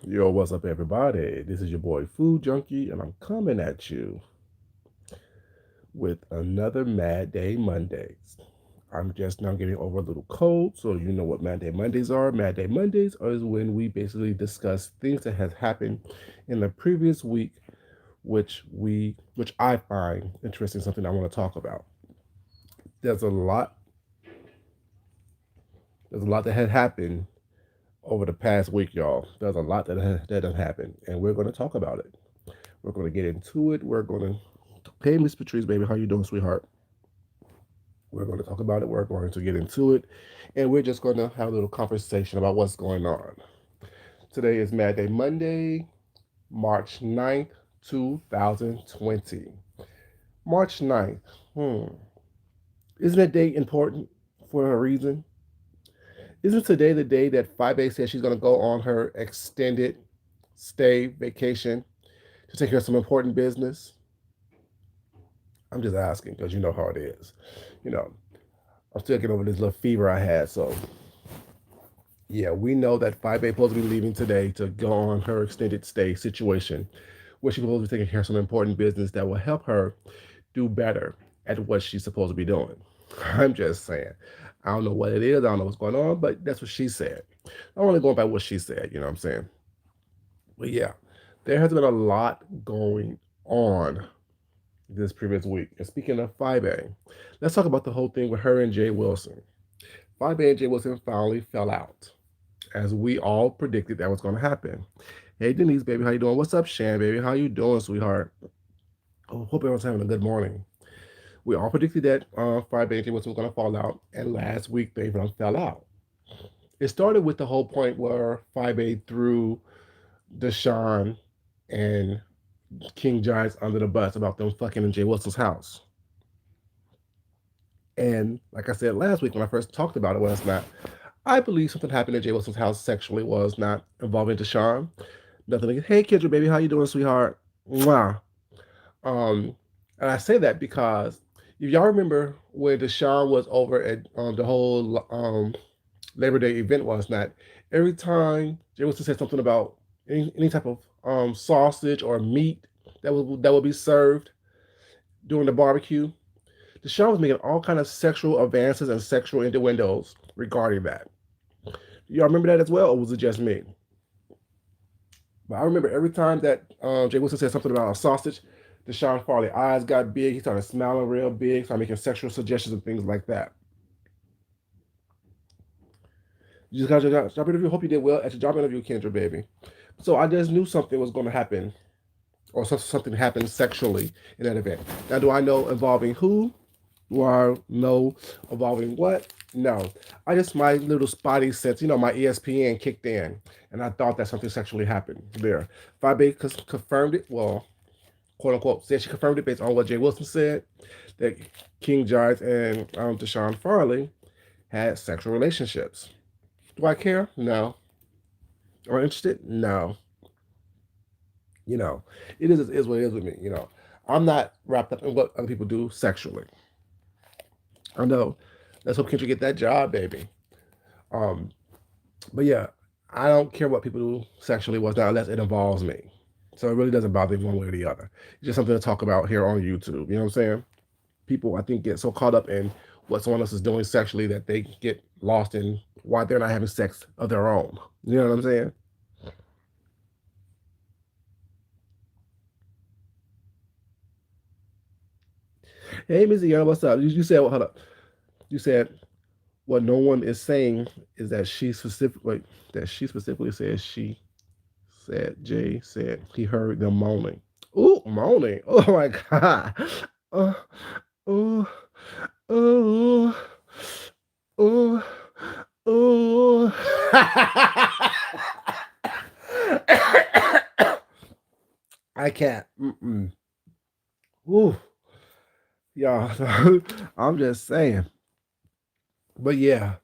Yo, what's up, everybody? This is your boy Food Junkie, and I'm coming at you with another Mad Day Mondays. I'm just now getting over a little cold, so you know what Mad Day Mondays are. Mad Day Mondays is when we basically discuss things that has happened in the previous week, which I find interesting, something I want to talk about. There's a lot, there's a lot that had happened over the past week, y'all. There's a lot that has happened, and we're going to talk about it. We're going to get into it. We're going to, hey, Miss Patrice, baby, how you doing, sweetheart? We're going to talk about it. We're going to get into it, and we're just going to have a little conversation about what's going on. Today is Mad Day Monday, March 9th, 2020. March 9th. Isn't that date important for a reason? Isn't today the day that 5A says she's going to go on her extended stay vacation to take care of some important business? I'm just asking because you know how it is. You know, I'm still getting over this little fever I had. So, yeah, we know that 5A is supposed to be leaving today to go on her extended stay situation where she's supposed to be taking care of some important business that will help her do better at what she's supposed to be doing. I'm just saying. I don't know what it is. I don't know what's going on, but that's what she said. I'm only going by what she said. You know what I'm saying? But yeah, there has been a lot going on this previous week. And speaking of 5A, let's talk about the whole thing with her and Jay Wilson. 5A and Jay Wilson finally fell out, as we all predicted that was going to happen. Hey Denise, baby, how you doing? What's up, Shan, baby? How you doing, sweetheart? Oh, hope everyone's having a good morning. We all predicted that 5A and Jay Wilson was going to fall out, and last week they fell out. It started with the whole point where 5A threw Deshaun and King Giants under the bus about them fucking in Jay Wilson's house. And like I said last week when I first talked about it, was not. I believe something happened at Jay Wilson's house sexually was not involving Deshaun. Nothing against, hey Kendra, baby, how you doing, sweetheart? Mwah. Um, and I say that because if y'all remember when Deshaun was over at the whole Labor Day event was not, every time Jay Wilson said something about any type of sausage or meat that would be served during the barbecue, Deshaun was making all kind of sexual advances and sexual innuendos regarding that. Y'all remember that as well, or was it just me? But I remember every time that Jay Wilson said something about a sausage, Deshaun Farley eyes got big. He started smiling real big, started making sexual suggestions and things like that. You just got your job interview. Hope you did well at your job interview, Kendra, baby. So I just knew something was going to happen, or something happened sexually in that event. Now, do I know involving who? Do I know involving what? No. I just, my little spotty sense, my ESPN kicked in, and I thought that something sexually happened there. Fabe confirmed it, well, quote unquote, said she confirmed it based on what Jay Wilson said, that King Giants and Deshaun Farley had sexual relationships. Do I care? No. Am I interested? No. You know, it is what it is with me. I'm not wrapped up in what other people do sexually. I know. Let's hope Kendra get that job, baby. Um, but yeah, I don't care what people do sexually was not unless it involves me. So it really doesn't bother me one way or the other. It's just something to talk about here on YouTube. You know what I'm saying? People, I think, get so caught up in what someone else is doing sexually that they get lost in why they're not having sex of their own. You know what I'm saying? Hey, Missy Young, what's up? You said, hold up. You said what no one is saying is that she specifically says she said Jay said he heard them moaning. Ooh, moaning. Oh my god. Oh, oh, oh, oh, oh. I can't. Mm-mm. Ooh, y'all. I'm just saying. But yeah,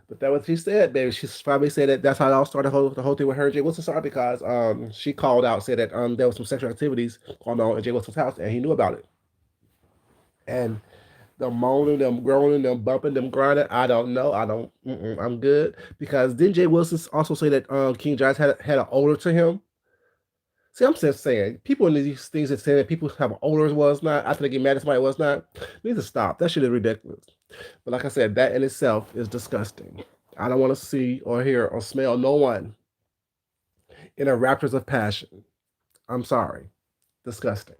but that what she said, baby. She probably said that that's how it all started. The whole thing with her and Jay Wilson started because she called out, said that there was some sexual activities going on in Jay Wilson's house, and he knew about it. And them moaning, them groaning, them bumping, them grinding. I don't know. I don't. I'm good because didn't Jay Wilson also say that King Giants had an odor to him? See, I'm just saying, people in these things that say that people have odors was not after they get mad at somebody was not need to stop. That shit is ridiculous. But like I said, that in itself is disgusting. I don't want to see or hear or smell no one in a raptures of passion. I'm sorry, disgusting.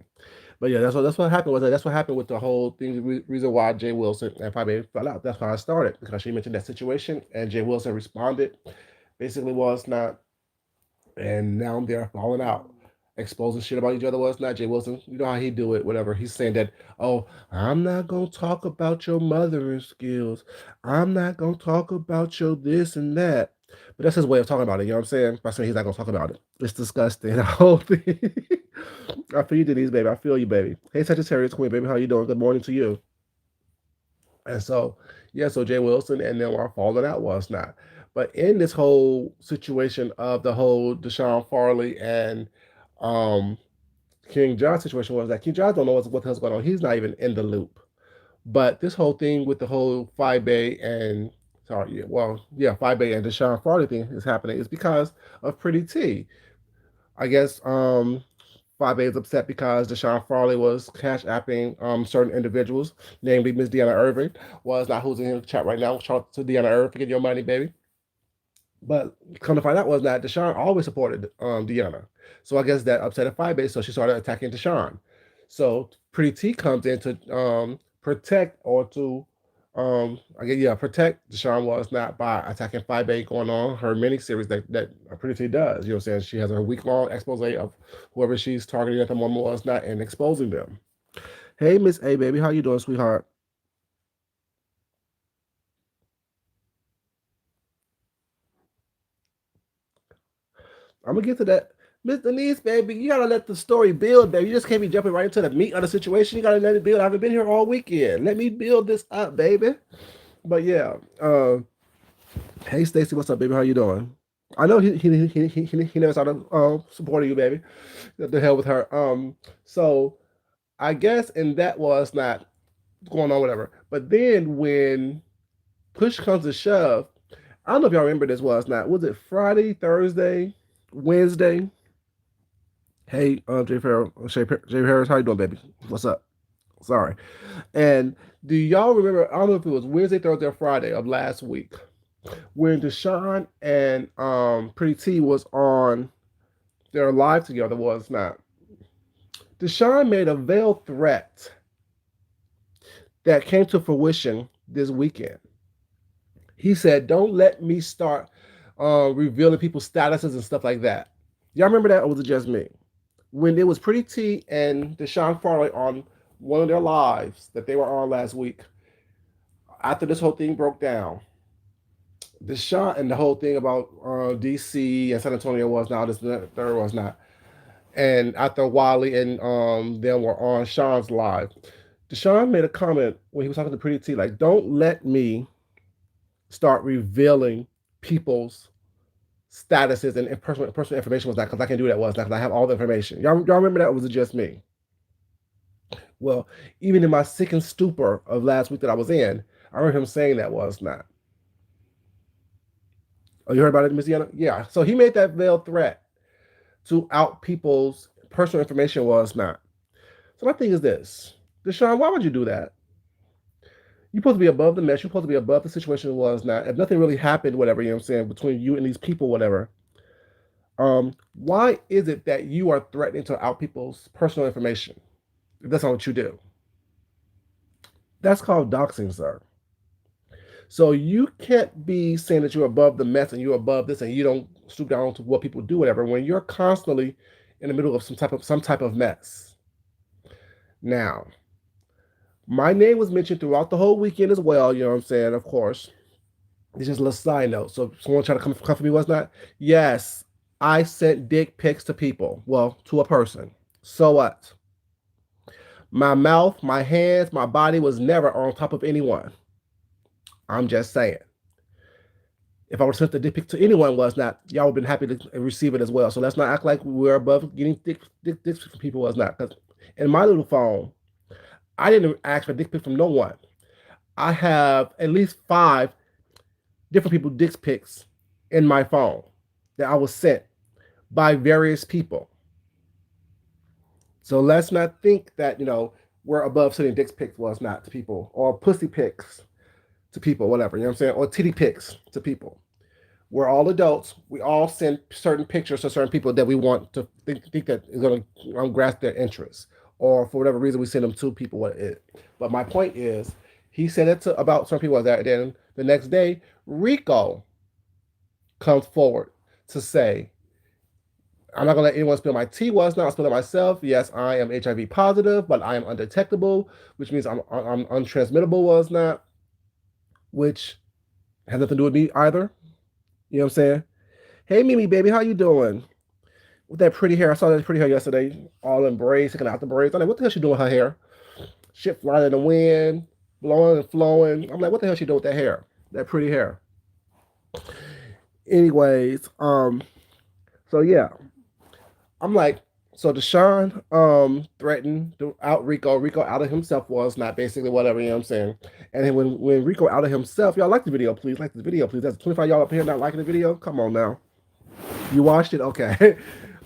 But yeah, that's what happened. That's what happened with the whole thing. The reason why Jay Wilson and Fabi fell out. That's why I started because she mentioned that situation and Jay Wilson responded. Basically, was not, and now they're falling out, exposing shit about each other. Was not Jay Wilson. You know how he do it. Whatever he's saying that. Oh, I'm not gonna talk about your mothering skills. I'm not gonna talk about your this and that. But that's his way of talking about it. You know what I'm saying? By saying he's not gonna talk about it. It's disgusting. The whole thing. I feel you, Denise, baby. I feel you, baby. Hey, Sagittarius Queen, baby. How you doing? Good morning to you. And so, yeah, so Jay Wilson and them are falling out was not. But in this whole situation of the whole Deshaun Farley and um, King John situation was that King John don't know what the hell's going on. He's not even in the loop. But this whole thing with the whole Five Bay and Five Bay and Deshaun Farley thing is happening is because of Pretty T. I guess 5A is upset because Deshaun Farley was cash apping certain individuals, namely Miss Deanna Irving, was not who's in the chat right now. Shout out to Deanna Irving for getting your money, baby. But come to find out was that Deshaun always supported Deanna. So I guess that upset 5A, so she started attacking Deshaun. So Pretty T comes in to protect or to protect Deshaun was not by attacking 5A going on her mini series that Pretty T does. You know what I'm saying? She has a week-long expose of whoever she's targeting at the moment was not and exposing them. Hey, Miss A, baby, how you doing, sweetheart? I'm gonna get to that. Miss Denise, baby, you gotta let the story build, baby. You just can't be jumping right into the meat of the situation. You gotta let it build. I haven't been here all weekend. Let me build this up, baby. But yeah, hey Stacy, what's up, baby? How you doing? I know he never started supporting you, baby. The hell with her. So I guess and that was not going on, whatever. But then when push comes to shove, I don't know if y'all remember this was it Friday, Thursday, Wednesday? Hey, Jay Harris, how you doing, baby? What's up? Sorry. And do y'all remember? I don't know if it was Wednesday, Thursday, or Friday of last week when Deshaun and Pretty T was on their live together. Was not. Deshaun made a veiled threat that came to fruition this weekend. He said, "Don't let me start revealing people's statuses and stuff like that." Y'all remember that, or was it just me? When it was Pretty T and Deshaun Farley on one of their lives that they were on last week, after this whole thing broke down, Deshaun and the whole thing about DC and San Antonio was now this third was not. And after Wiley and them were on Sean's live, Deshaun made a comment when he was talking to Pretty T, like, "Don't let me start revealing people's statuses and personal information was not because I can do that was not because I have all the information." Y'all remember that, or was it just me? Well, even in my sickened stupor of last week that I was in, I heard him saying that was not. Oh, you heard about it, Miss Deanna? Yeah. So he made that veiled threat to out people's personal information was not. So my thing is this, Deshaun, why would you do that? You're supposed to be above the mess. You're supposed to be above the situation was not. If nothing really happened, whatever, you know what I'm saying, between you and these people, whatever. Why is it that you are threatening to out people's personal information? If that's not what you do. That's called doxing, sir. So you can't be saying that you're above the mess and you're above this and you don't stoop down to what people do, whatever, when you're constantly in the middle of some type of mess. Now, my name was mentioned throughout the whole weekend as well, you know what I'm saying, of course. It's just a little side note. So someone trying to come for me was not? Yes, I sent dick pics to people. Well, to a person. So what? My mouth, my hands, my body was never on top of anyone. I'm just saying. If I would have sent the dick pic to anyone was not, y'all would have been happy to receive it as well. So let's not act like we're above getting dick from people was not. Because in my little phone, I didn't ask for dick pic from no one. I have at least 5 different people dick pics in my phone that I was sent by various people. So let's not think that, we're above sending dick pics was not to people, or pussy pics to people, whatever, you know what I'm saying? Or titty pics to people. We're all adults. We all send certain pictures to certain people that we want to think that is going to grasp their interest, or for whatever reason we send them to people. But my point is, he said it to about some people that. Then the next day, Rico comes forward to say, "I'm not going to let anyone spill my tea. Well, it's not spilling myself. Yes, I am HIV positive, but I am undetectable, which means I'm untransmittable. Was not, which has nothing to do with me either. You know what I'm saying? Hey, Mimi, baby, how you doing? With that pretty hair. I saw that pretty hair yesterday, all in braids, taking out the braids. I'm like, what the hell she doing with her hair? Shit flying in the wind, blowing and flowing. I'm like, what the hell she doing with that hair? That pretty hair. Anyways, so yeah, I'm like, so Deshaun threatened to out Rico. Rico outed himself was not basically whatever, you know what I'm saying? And then when Rico outed himself, y'all like the video, please. Like the video, please. That's 25 y'all up here not liking the video. Come on now. You watched it? Okay.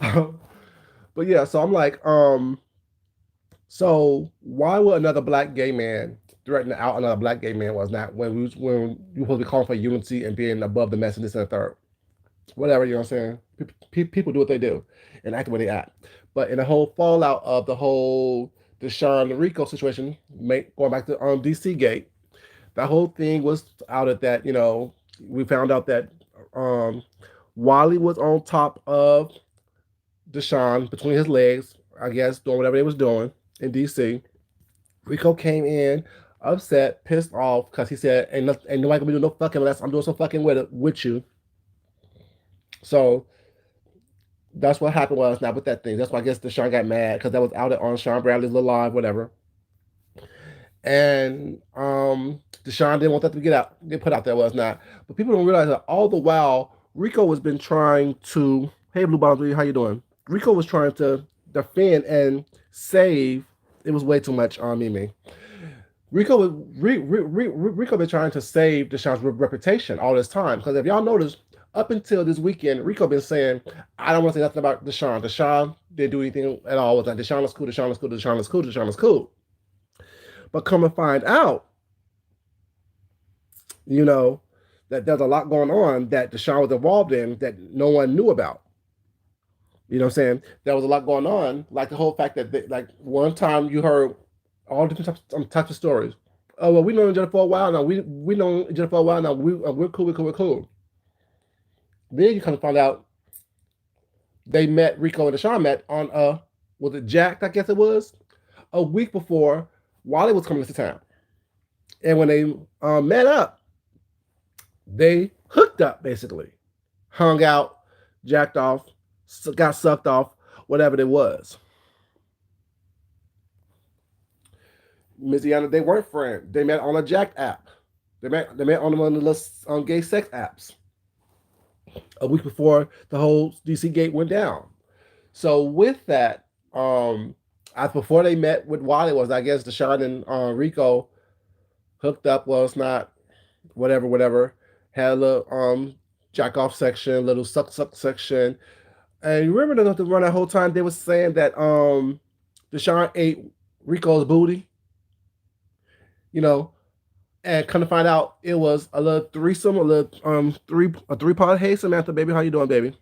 But yeah, so I'm like, so why would another black gay man threaten to out another black gay man was not when you supposed to be calling for unity and being above the mess and this and the third? Whatever, you know what I'm saying? People do what they do and act the way they act. But in the whole fallout of the whole Deshaun Rico situation, going back to DC Gate, that whole thing was outed that, we found out that Wally was on top of Deshaun between his legs, I guess, doing whatever they was doing in DC. Rico came in upset, pissed off, because he said, ain't nobody gonna be doing no fucking unless I'm doing some fucking with you. So that's what happened was not with that thing. That's why I guess Deshaun got mad because that was out on Sean Bradley's Little Live, whatever. And Deshaun didn't want that to get put out there, was not. But people don't realize that all the while Rico was been trying to, hey Blue Bottom 3, how you doing? Rico was trying to defend and save. It was way too much on Mimi. Rico been trying to save Deshaun's reputation all this time, because if y'all notice, up until this weekend, Rico been saying, I don't want to say nothing about Deshaun. Deshaun didn't do anything at all with that. Deshaun is cool, Deshaun is cool, Deshaun is cool, Deshaun is cool. But come and find out, that there's a lot going on that Deshaun was involved in that no one knew about. You know what I'm saying? There was a lot going on, like the whole fact that, like, one time you heard all different types of stories. Oh, well, we know each other for a while now. We know each other for a while now. We're cool. Then you kind of find out Rico and Deshaun met on was it Jack? I guess it was a week before Wally was coming to town, and when they met up, they hooked up basically, hung out, jacked off, got sucked off, whatever it was. Miziana, they weren't friends. They met on a Jack app. They met on one of the gay sex apps a week before the whole DC Gate went down. So with that, before they met with Wally was, I guess, Deshaun and Rico hooked up. Well, it's not whatever. Had a little jack off section, little suck section. And you remember the run that whole time they was saying that Deshaun ate Rico's booty, and come to find out it was a little threesome, a little three-part. Hey Samantha, baby, how you doing, baby?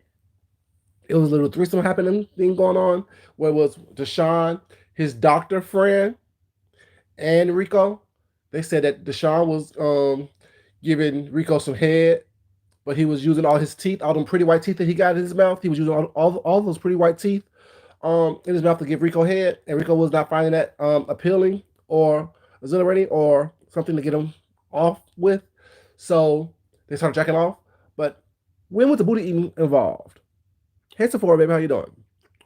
It was a little threesome happening thing going on where it was Deshaun, his doctor friend, and Rico. They said that Deshaun was giving Rico some head, but he was using all his teeth, all them pretty white teeth that he got in his mouth. He was using all those pretty white teeth in his mouth to give Rico head, and Rico was not finding that appealing or exhilarating or something to get him off with. So they started jacking off. But when was the booty eating involved? Hey Sephora, baby, how you doing?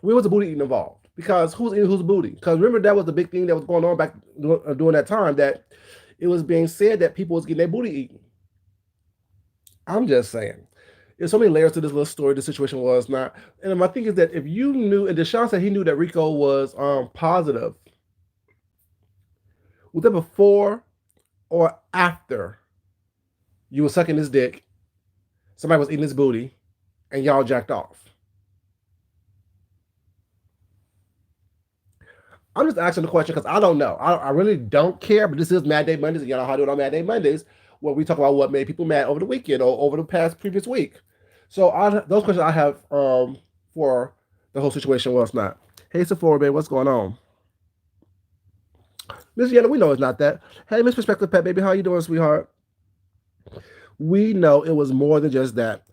When was the booty eating involved? Because who's eating whose booty? Because remember, that was the big thing that was going on back during that time, that it was being said that people was getting their booty eaten. I'm just saying. There's so many layers to this little story. The situation was not. And my thing is that if you knew, and Deshaun said he knew that Rico was positive, was that before or after you were sucking his dick, somebody was eating his booty, and y'all jacked off? I'm just asking the question because I don't know. I really don't care, but this is Mad Day Mondays, and y'all know how I do it on Mad Day Mondays, where we talk about what made people mad over the weekend or over the previous week. So those questions I have for the whole situation was not. Hey, Sephora, babe, what's going on? Miss Yenna, we know it's not that. Hey, Miss Perspective Pet, baby, how you doing, sweetheart? We know it was more than just that.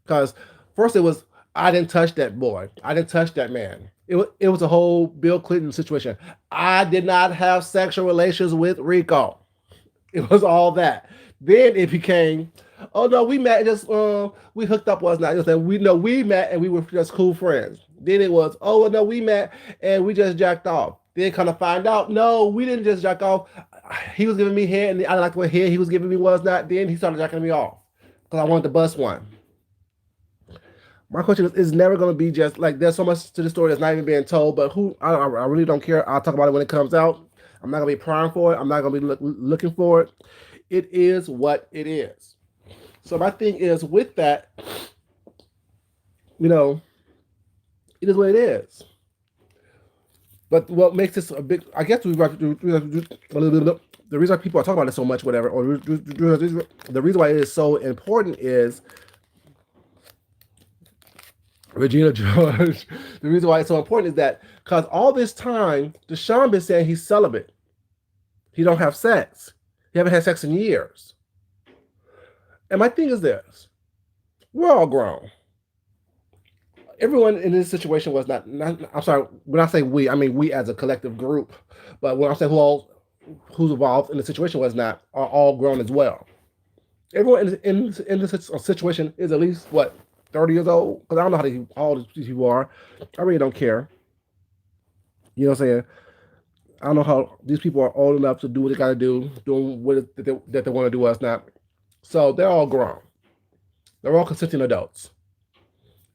Because first it was, I didn't touch that boy. I didn't touch that man. It was a whole Bill Clinton situation. I did not have sexual relations with Rico. It was all that. Then it became, oh no, we met and just we hooked up was not. We know we met and we were just cool friends. Then it was, oh no, we met and we just jacked off. Then kind of find out, no, we didn't just jack off. He was giving me head, and I liked what head he was giving me was not. Then he started jacking me off because I wanted to bust one. My question is never going to be just like there's so much to the story that's not even being told. But I really don't care. I'll talk about it when it comes out. I'm not going to be prying for it. I'm not going to be looking for it. It is what it is. So my thing is with that, you know, it is what it is. But what makes this a big, I guess, the reason why people are talking about it so much, whatever, or the reason why it is so important is Regina George. The reason why it's so important is that because all this time, Deshaun been saying he's celibate. He don't have sex. He haven't had sex in years. And my thing is this: we're all grown. Everyone in this situation was not. I'm sorry. When I say we, I mean we as a collective group. But when I say who's involved in the situation was not are all grown as well. Everyone in this situation is at least what 30 years old, because I don't know how old these people are. I really don't care. You know what I'm saying? I don't know how these people are old enough to do what they got to do, doing what that they want to do us not. So they're all grown. They're all consenting adults.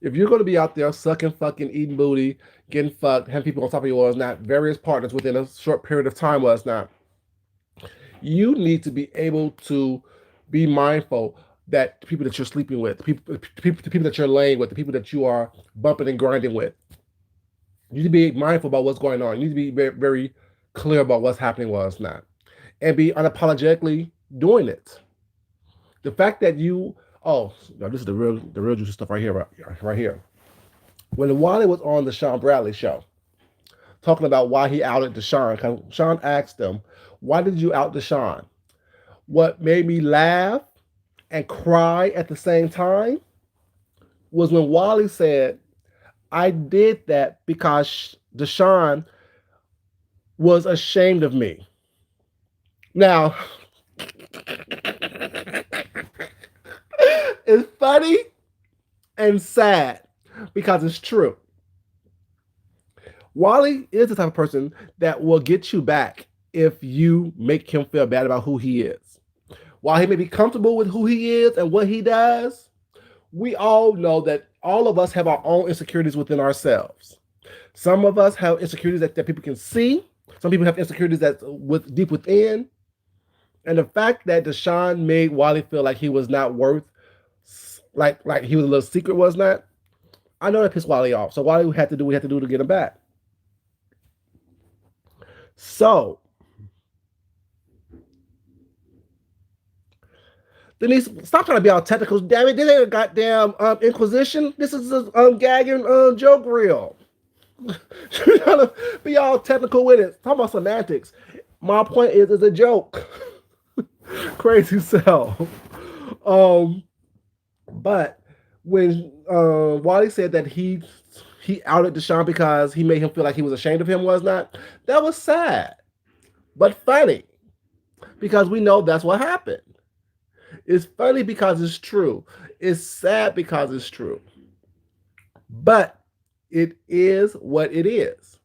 If you're going to be out there sucking, fucking, eating booty, getting fucked, having people on top of you was not, various partners within a short period of time was not, you need to be able to be mindful that the people that you're sleeping with, the people that you're laying with, the people that you are bumping and grinding with, you need to be mindful about what's going on. You need to be very, very clear about what's happening, what's not, and be unapologetically doing it. The fact that this is the real juicy stuff right here, right here. When Wally was on the Sean Bradley show, talking about why he outed Deshaun, Sean asked him, "Why did you out Deshaun?" What made me laugh and cry at the same time was when Wally said, I did that because Deshaun was ashamed of me. Now, it's funny and sad because it's true. Wally is the type of person that will get you back if you make him feel bad about who he is. While he may be comfortable with who he is and what he does, we all know that all of us have our own insecurities within ourselves. Some of us have insecurities that people can see. Some people have insecurities that's deep within. And the fact that Deshaun made Wally feel like he was not worth, like he was a little secret was not, I know that pissed Wally off. So Wally had to do what we had to do to get him back. So, Denise, stop trying to be all technical. Damn it, this ain't a goddamn Inquisition. This is a gagging joke reel. You're trying to be all technical with it. Talk about semantics. My point is, it's a joke. Crazy self. But when Wally said that he outed Deshaun because he made him feel like he was ashamed of him was not, that was sad, but funny because we know that's what happened. It's funny because it's true. It's sad because it's true. But it is what it is.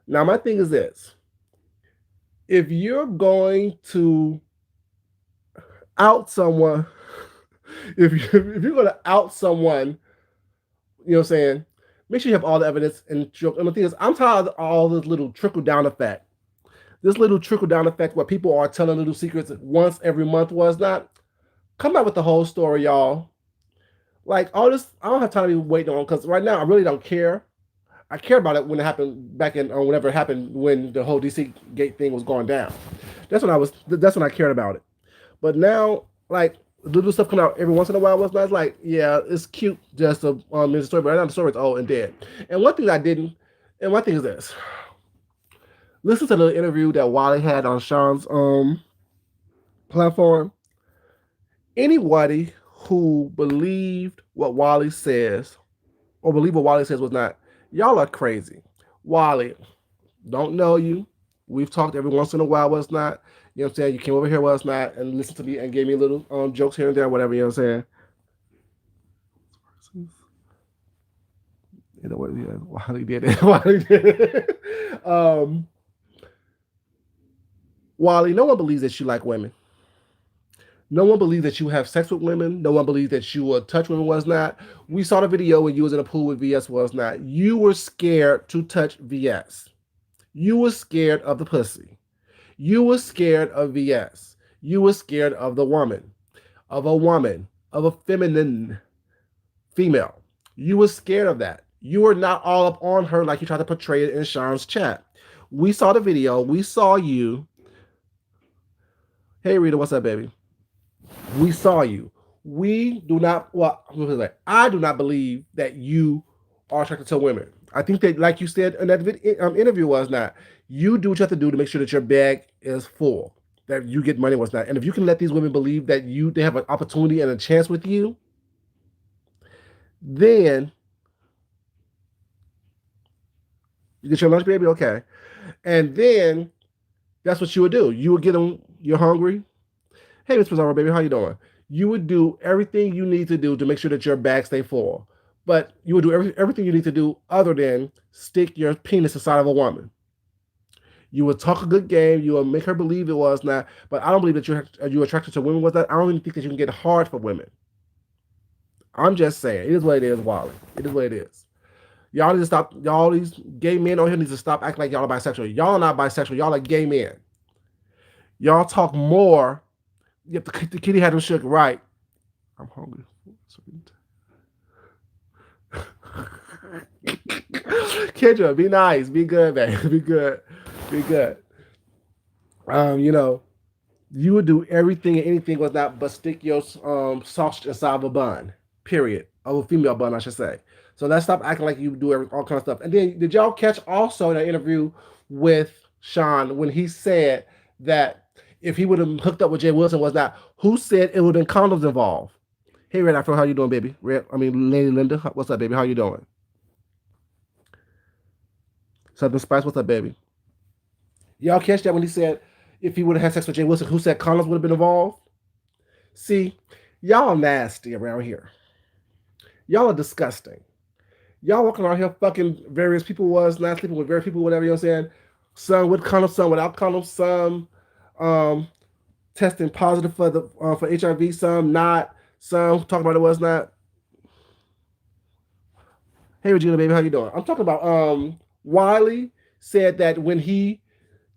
Now, my thing is this. If you're going to out someone, if you're going to out someone, you know what I'm saying, make sure you have all the evidence. And the thing is, I'm tired of all this little trickle down effect. this little trickle down effect where people are telling little secrets once every month was not. Come out with the whole story, y'all. Like all this, I don't have time to be waiting on because right now I really don't care. I care about it when it happened back in or whenever it happened when the whole DC Gate thing was going down. That's when I was. That's when I cared about it. But now, like little stuff coming out every once in a while was nice. Like, yeah, it's cute just to the story, but right now the story is old and dead. And one thing I didn't, and one thing is this: listen to the interview that Wally had on Sean's platform. Anybody who believed what Wally says or believe what Wally says was not, y'all are crazy. Wally, don't know you. We've talked every once in a while, what's not. You know what I'm saying? You came over here, what's not, and listened to me and gave me little jokes here and there, whatever, you know what I'm saying? You know what? Yeah, Wally did it. Wally did it. Wally, no one believes that you like women. No one believes that you have sex with women. No one believes that you will touch women, was not. We saw the video when you was in a pool with VS, was not. You were scared to touch VS. You were scared of the pussy. You were scared of VS. You were scared of the woman, of a feminine female. You were scared of that. You were not all up on her like you tried to portray it in Sean's chat. We saw the video. We saw you. Hey, Rita, what's up, baby? We saw you. We do not, well, I do not believe that you are attracted to women. I think that, like you said in that interview, was not, you do what you have to do to make sure that your bag is full, that you get money, was not. And if you can let these women believe that they have an opportunity and a chance with you, then you get your lunch, baby, okay. And then that's what you would do. You would get them, you're hungry. Hey, Miss Pizarro, baby, how you doing? You would do everything you need to do to make sure that your bag stay full. But you would do everything you need to do other than stick your penis inside of a woman. You would talk a good game. You would make her believe it was not. But I don't believe that you're attracted to women with that. I don't even think that you can get hard for women. I'm just saying. It is what it is, Wally. It is what it is. Y'all need to stop. Y'all, these gay men on here need to stop acting like y'all are bisexual. Y'all are not bisexual. Y'all are gay men. Y'all talk more. Yep, the kitty had him shook right. I'm hungry. Kendra, be nice. Be good, man. Be good. Be good. You know, you would do everything and anything was not but stick your sausage inside of a bun. Period. Of a female bun, I should say. So let's stop acting like you do all kind of stuff. And then did y'all catch also in an interview with Sean when he said that if he would have hooked up with Jay Wilson, was not, who said it would have been condoms involved? Hey, Red Afro, how you doing, baby? Lady Linda, what's up, baby? How you doing? Southern Spice, what's up, baby? Y'all catch that when he said if he would have had sex with Jay Wilson, who said condoms would have been involved? See, y'all nasty around here. Y'all are disgusting. Y'all walking around here fucking various people, was not sleeping with various people, whatever, you know what I'm saying? Some with condoms, some without condoms, some testing positive for HIV, some not, some talking about it was not. Hey Regina, baby, how you doing? I'm talking about Wiley said that when he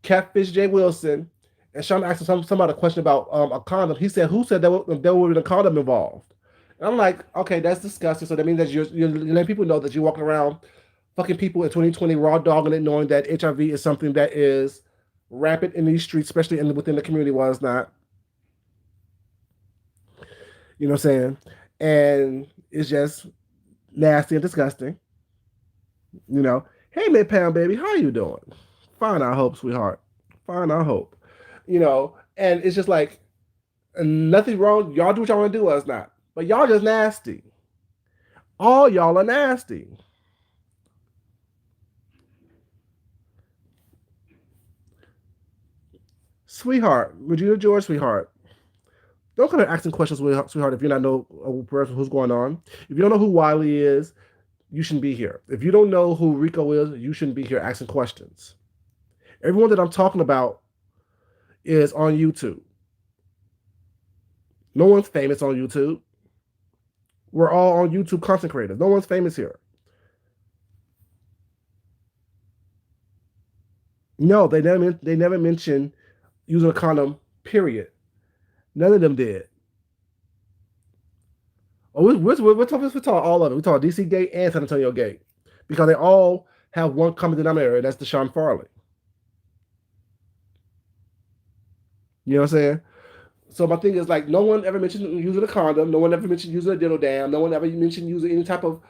catfished Jay Wilson, and Sean asked him somebody a question about a condom, he said, "Who said there would be a condom involved?" And I'm like, okay, that's disgusting. So that means that you're letting people know that you're walking around fucking people in 2020 raw dogging it, knowing that HIV is something that is rampant in these streets, especially within the community. While it's not, you know what I'm saying? And it's just nasty and disgusting. You know, hey Midpound baby, how you doing? Fine, I hope, sweetheart. Fine, I hope. You know, and it's just like nothing wrong. Y'all do what y'all want to do, us not. But y'all just nasty. All y'all are nasty. Sweetheart, Regina George, sweetheart. Don't come here asking questions, sweetheart, if you not know a person who's going on. If you don't know who Wiley is, you shouldn't be here. If you don't know who Rico is, you shouldn't be here asking questions. Everyone that I'm talking about is on YouTube. No one's famous on YouTube. We're all on YouTube content creators. No one's famous here. No, they never mentioned using a condom. Period. None of them did. Oh, we're talking all of it. We talk DC Gate and San Antonio Gate because they all have one common denominator, and that's Deshaun Farley. You know what I'm saying? So my thing is like, no one ever mentioned using a condom. No one ever mentioned using a dildo dam. No one ever mentioned using any type of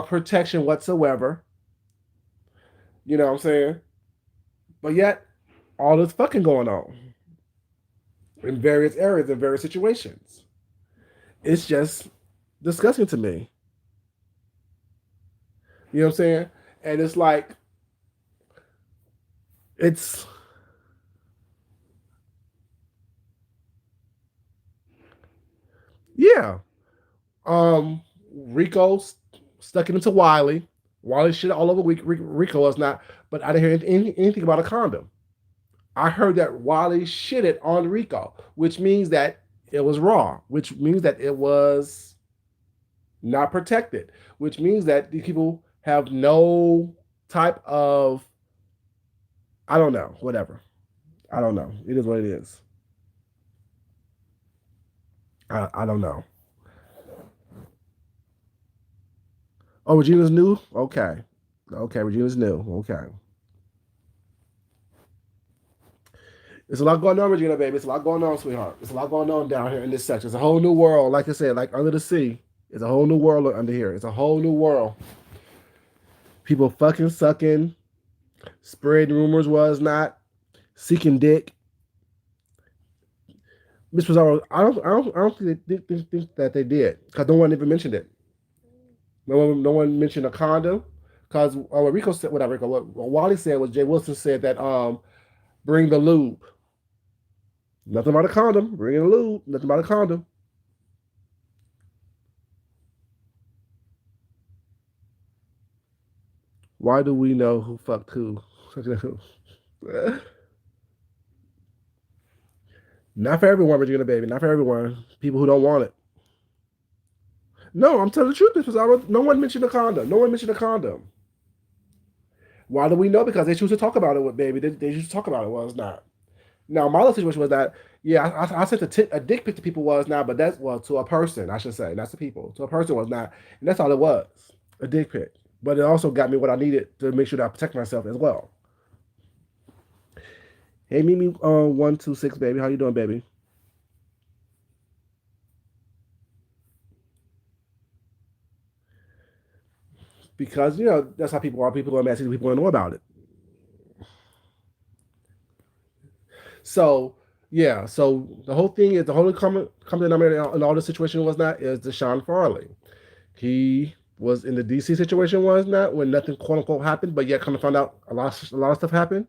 protection whatsoever. You know what I'm saying? But yet, all this fucking going on in various areas, in various situations. It's just disgusting to me. You know what I'm saying? And it's like, it's, yeah. Rico stuck it into Wiley. Wiley shit all over Rico was not, but I didn't hear anything about a condom. I heard that Wiley shitted on Rico, which means that it was raw, which means that it was not protected, which means that these people have no type of, I don't know, whatever. I don't know. It is what it is. I don't know. Oh, Regina's new? Okay. Okay, Regina's new. Okay. There's a lot going on, Regina, baby. It's a lot going on, sweetheart. There's a lot going on down here in this section. It's a whole new world. Like I said, like under the sea. It's a whole new world under here. It's a whole new world. People fucking sucking, spreading rumors was not, seeking dick. Miss Pizarro, I don't think that they did because no one even mentioned it. No one mentioned a condom because what Rico said, whatever Rico, what Wally said was Jay Wilson said that bring the lube. Nothing about a condom. Bring in the lube. Nothing about a condom. Why do we know who fucked who? Not for everyone, Regina, baby. Not for everyone. People who don't want it. No, I'm telling the truth. This was no one mentioned a condom. No one mentioned a condom. Why do we know? Because they choose to talk about it with baby. They choose to talk about it. Was not. Now my other situation was that yeah, I sent a dick pic to people was not, but that's well to a person I should say, not to people. To a person was not, and that's all it was, a dick pic. But it also got me what I needed to make sure that I protect myself as well. Hey, Mimi, 126, baby, how you doing, baby? Because that's how people are. People are mad. People want to know about it. So yeah, so the whole thing is the whole common denominator in all this situation was not is Deshaun Farley. He was in the DC situation was not when nothing quote unquote happened, but yet come to find out a lot of stuff happened.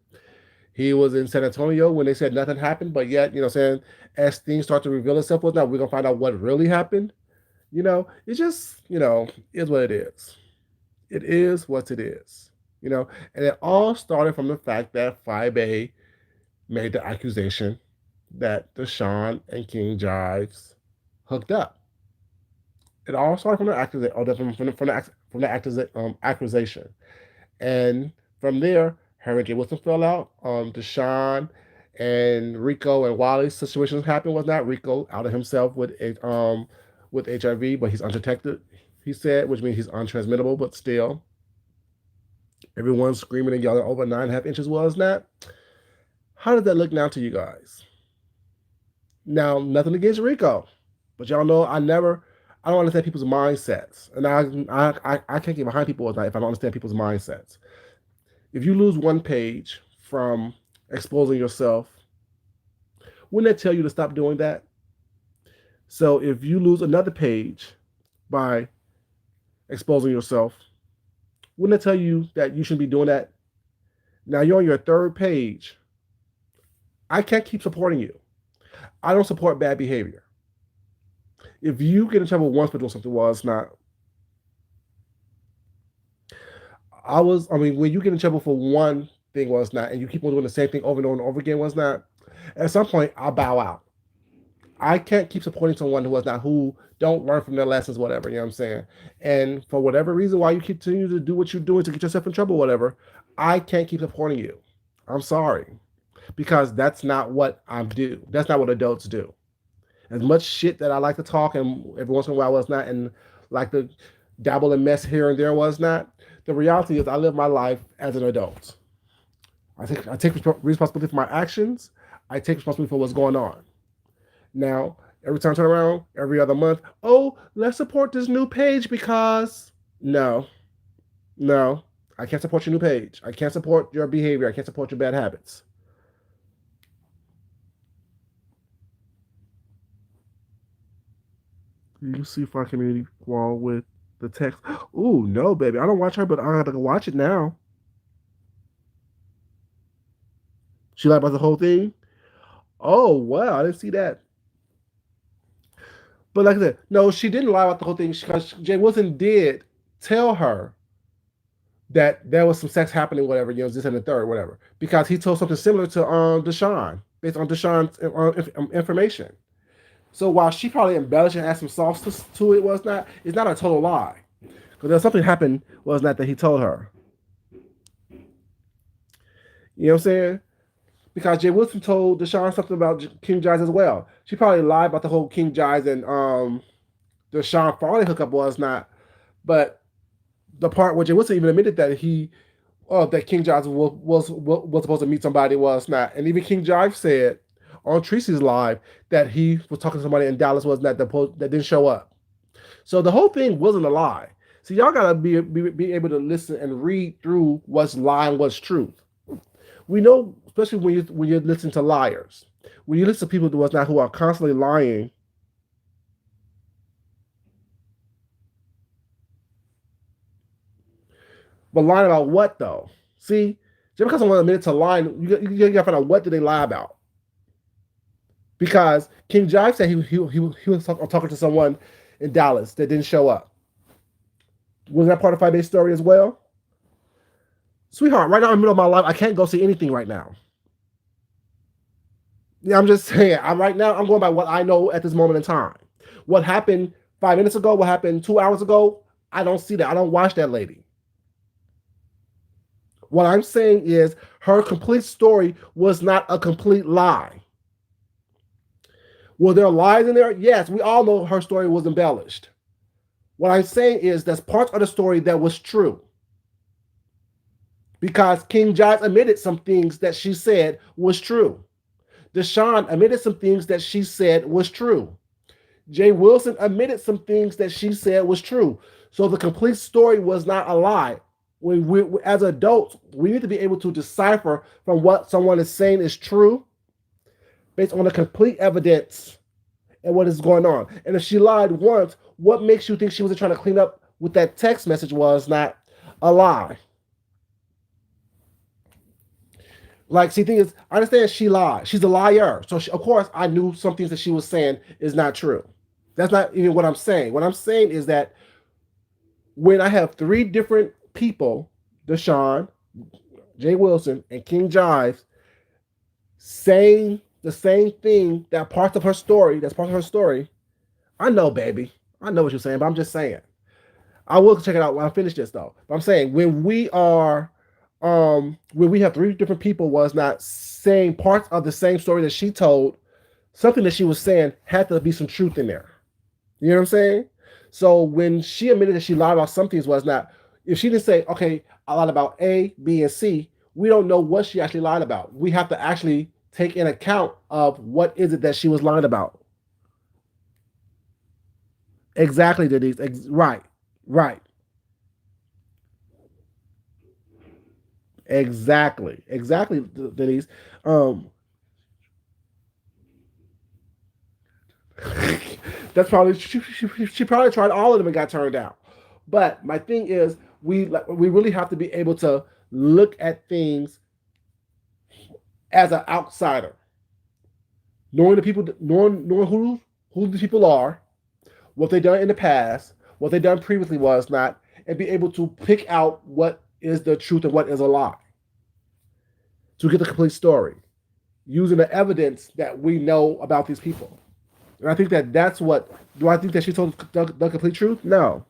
He was in San Antonio when they said nothing happened, but yet saying as things start to reveal itself was not we're gonna find out what really happened. It's just is what it is. It is what it is. And it all started from the fact that 5A made the accusation that Deshaun and King Jives hooked up. It all started from the accusation, accusation, and from there, her and Jay Wilson fell out. Deshaun and Rico and Wally's situations happened. Was not Rico outed himself with HIV, but he's undetected. He said, which means he's untransmittable, but still, everyone's screaming and yelling over 9.5 inches was not. How does that look now to you guys? Now, nothing against Rico, but y'all know I don't understand people's mindsets, and I can't get behind people if I don't understand people's mindsets. If you lose one page from exposing yourself, wouldn't that tell you to stop doing that? So if you lose another page by exposing yourself, wouldn't that tell you that you shouldn't be doing that? Now you're on your third page. I can't keep supporting you. I don't support bad behavior. If you get in trouble once for doing something, well, it's not. When you get in trouble for one thing, well, it's not, and you keep on doing the same thing over and over and over again, well, it's not. At some point, I'll bow out. I can't keep supporting someone who don't learn from their lessons, whatever. You know what I'm saying? And for whatever reason, why you continue to do what you're doing to get yourself in trouble, whatever, I can't keep supporting you. I'm sorry. Because that's not what I do. That's not what adults do. As much shit that I like to talk and every once in a while was not and like to dabble in mess here and there was not. The reality is I live my life as an adult. I take responsibility for my actions. I take responsibility for what's going on. Now, every time I turn around, every other month, oh, let's support this new page because no, no, I can't support your new page. I can't support your behavior. I can't support your bad habits. You see for our community wall with the text. Ooh, no, baby. I don't watch her, but I gotta watch it now. She lied about the whole thing. Oh wow, I didn't see that. But like I said, no, she didn't lie about the whole thing because Jay Wilson did tell her that there was some sex happening, whatever, this and the third, whatever, because he told something similar to Deshaun based on Deshaun's information. So while she probably embellished and added some sauce to it, it's not a total lie because there's something happened was not that he told her. You know what I'm saying? Because Jay Wilson told Deshaun something about King Giles as well. She probably lied about the whole King Giles and Deshaun Farley hookup was not, but the part where Jay Wilson even admitted that that King Giles was supposed to meet somebody was not, and even King Giles said on Tracy's live that he was talking to somebody in Dallas was not that didn't show up. So the whole thing wasn't a lie. So y'all gotta be able to listen and read through what's lie and what's truth. We know, especially when you listen to liars, when you listen to people who are constantly lying. But lying about what though? See, just because someone admitted to lying, you gotta find out what did they lie about. Because King Jive said he was talking to someone in Dallas that didn't show up. Was that part of Friday's story as well? Sweetheart, right now in the middle of my life, I can't go see anything right now. Yeah, I'm just saying. I'm going by what I know at this moment in time. What happened 5 minutes ago? What happened 2 hours ago? I don't see that. I don't watch that lady. What I'm saying is her complete story was not a complete lie. Were there lies in there? Yes, we all know her story was embellished. What I'm saying is there's parts of the story that was true. Because King Giles admitted some things that she said was true. Deshaun admitted some things that she said was true. Jay Wilson admitted some things that she said was true. So the complete story was not a lie. As adults, we need to be able to decipher from what someone is saying is true based on the complete evidence and what is going on. And if she lied once, what makes you think she wasn't trying to clean up with that text message was not a lie? Like, see, the thing is, I understand she lied. She's a liar. So, of course, I knew some things that she was saying is not true. That's not even what I'm saying. What I'm saying is that when I have three different people, Deshaun, Jay Wilson, and King Jives, saying the same thing that's part of her story, I know, baby. I know what you're saying, but I'm just saying. I will check it out when I finish this, though. But I'm saying when we have three different people was not saying parts of the same story that she told, something that she was saying had to be some truth in there. You know what I'm saying? So when she admitted that she lied about some things was not, if she didn't say, okay, I lied about A, B, and C, we don't know what she actually lied about. We have to actually take in account of what is it that she was lying about. Exactly, Denise. Right. Exactly, Denise. That's probably she probably tried all of them and got turned down. But my thing is, we really have to be able to look at things as an outsider, knowing the people, knowing who the people are, what they done in the past, what they done previously was not, and be able to pick out what is the truth and what is a lie to get the complete story using the evidence that we know about these people. And I think that's what. Do I think that she told the complete truth? No.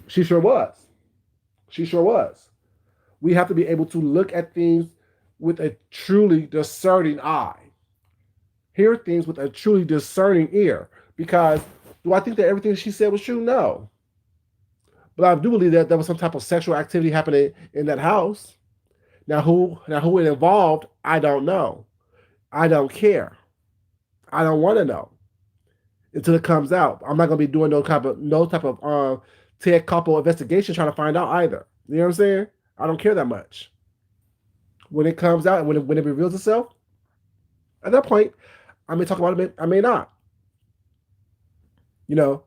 She sure was. We have to be able to look at things with a truly discerning eye, hear things with a truly discerning ear. Because do I think that everything she said was true? No. But I do believe that there was some type of sexual activity happening in that house. Now who it involved, I don't know. I don't care. I don't want to know until it comes out. I'm not gonna be doing no type of Ted Koppel investigation trying to find out either. You know what I'm saying? I don't care that much. When it comes out and when it reveals itself, at that point, I may talk about it. I may not. You know,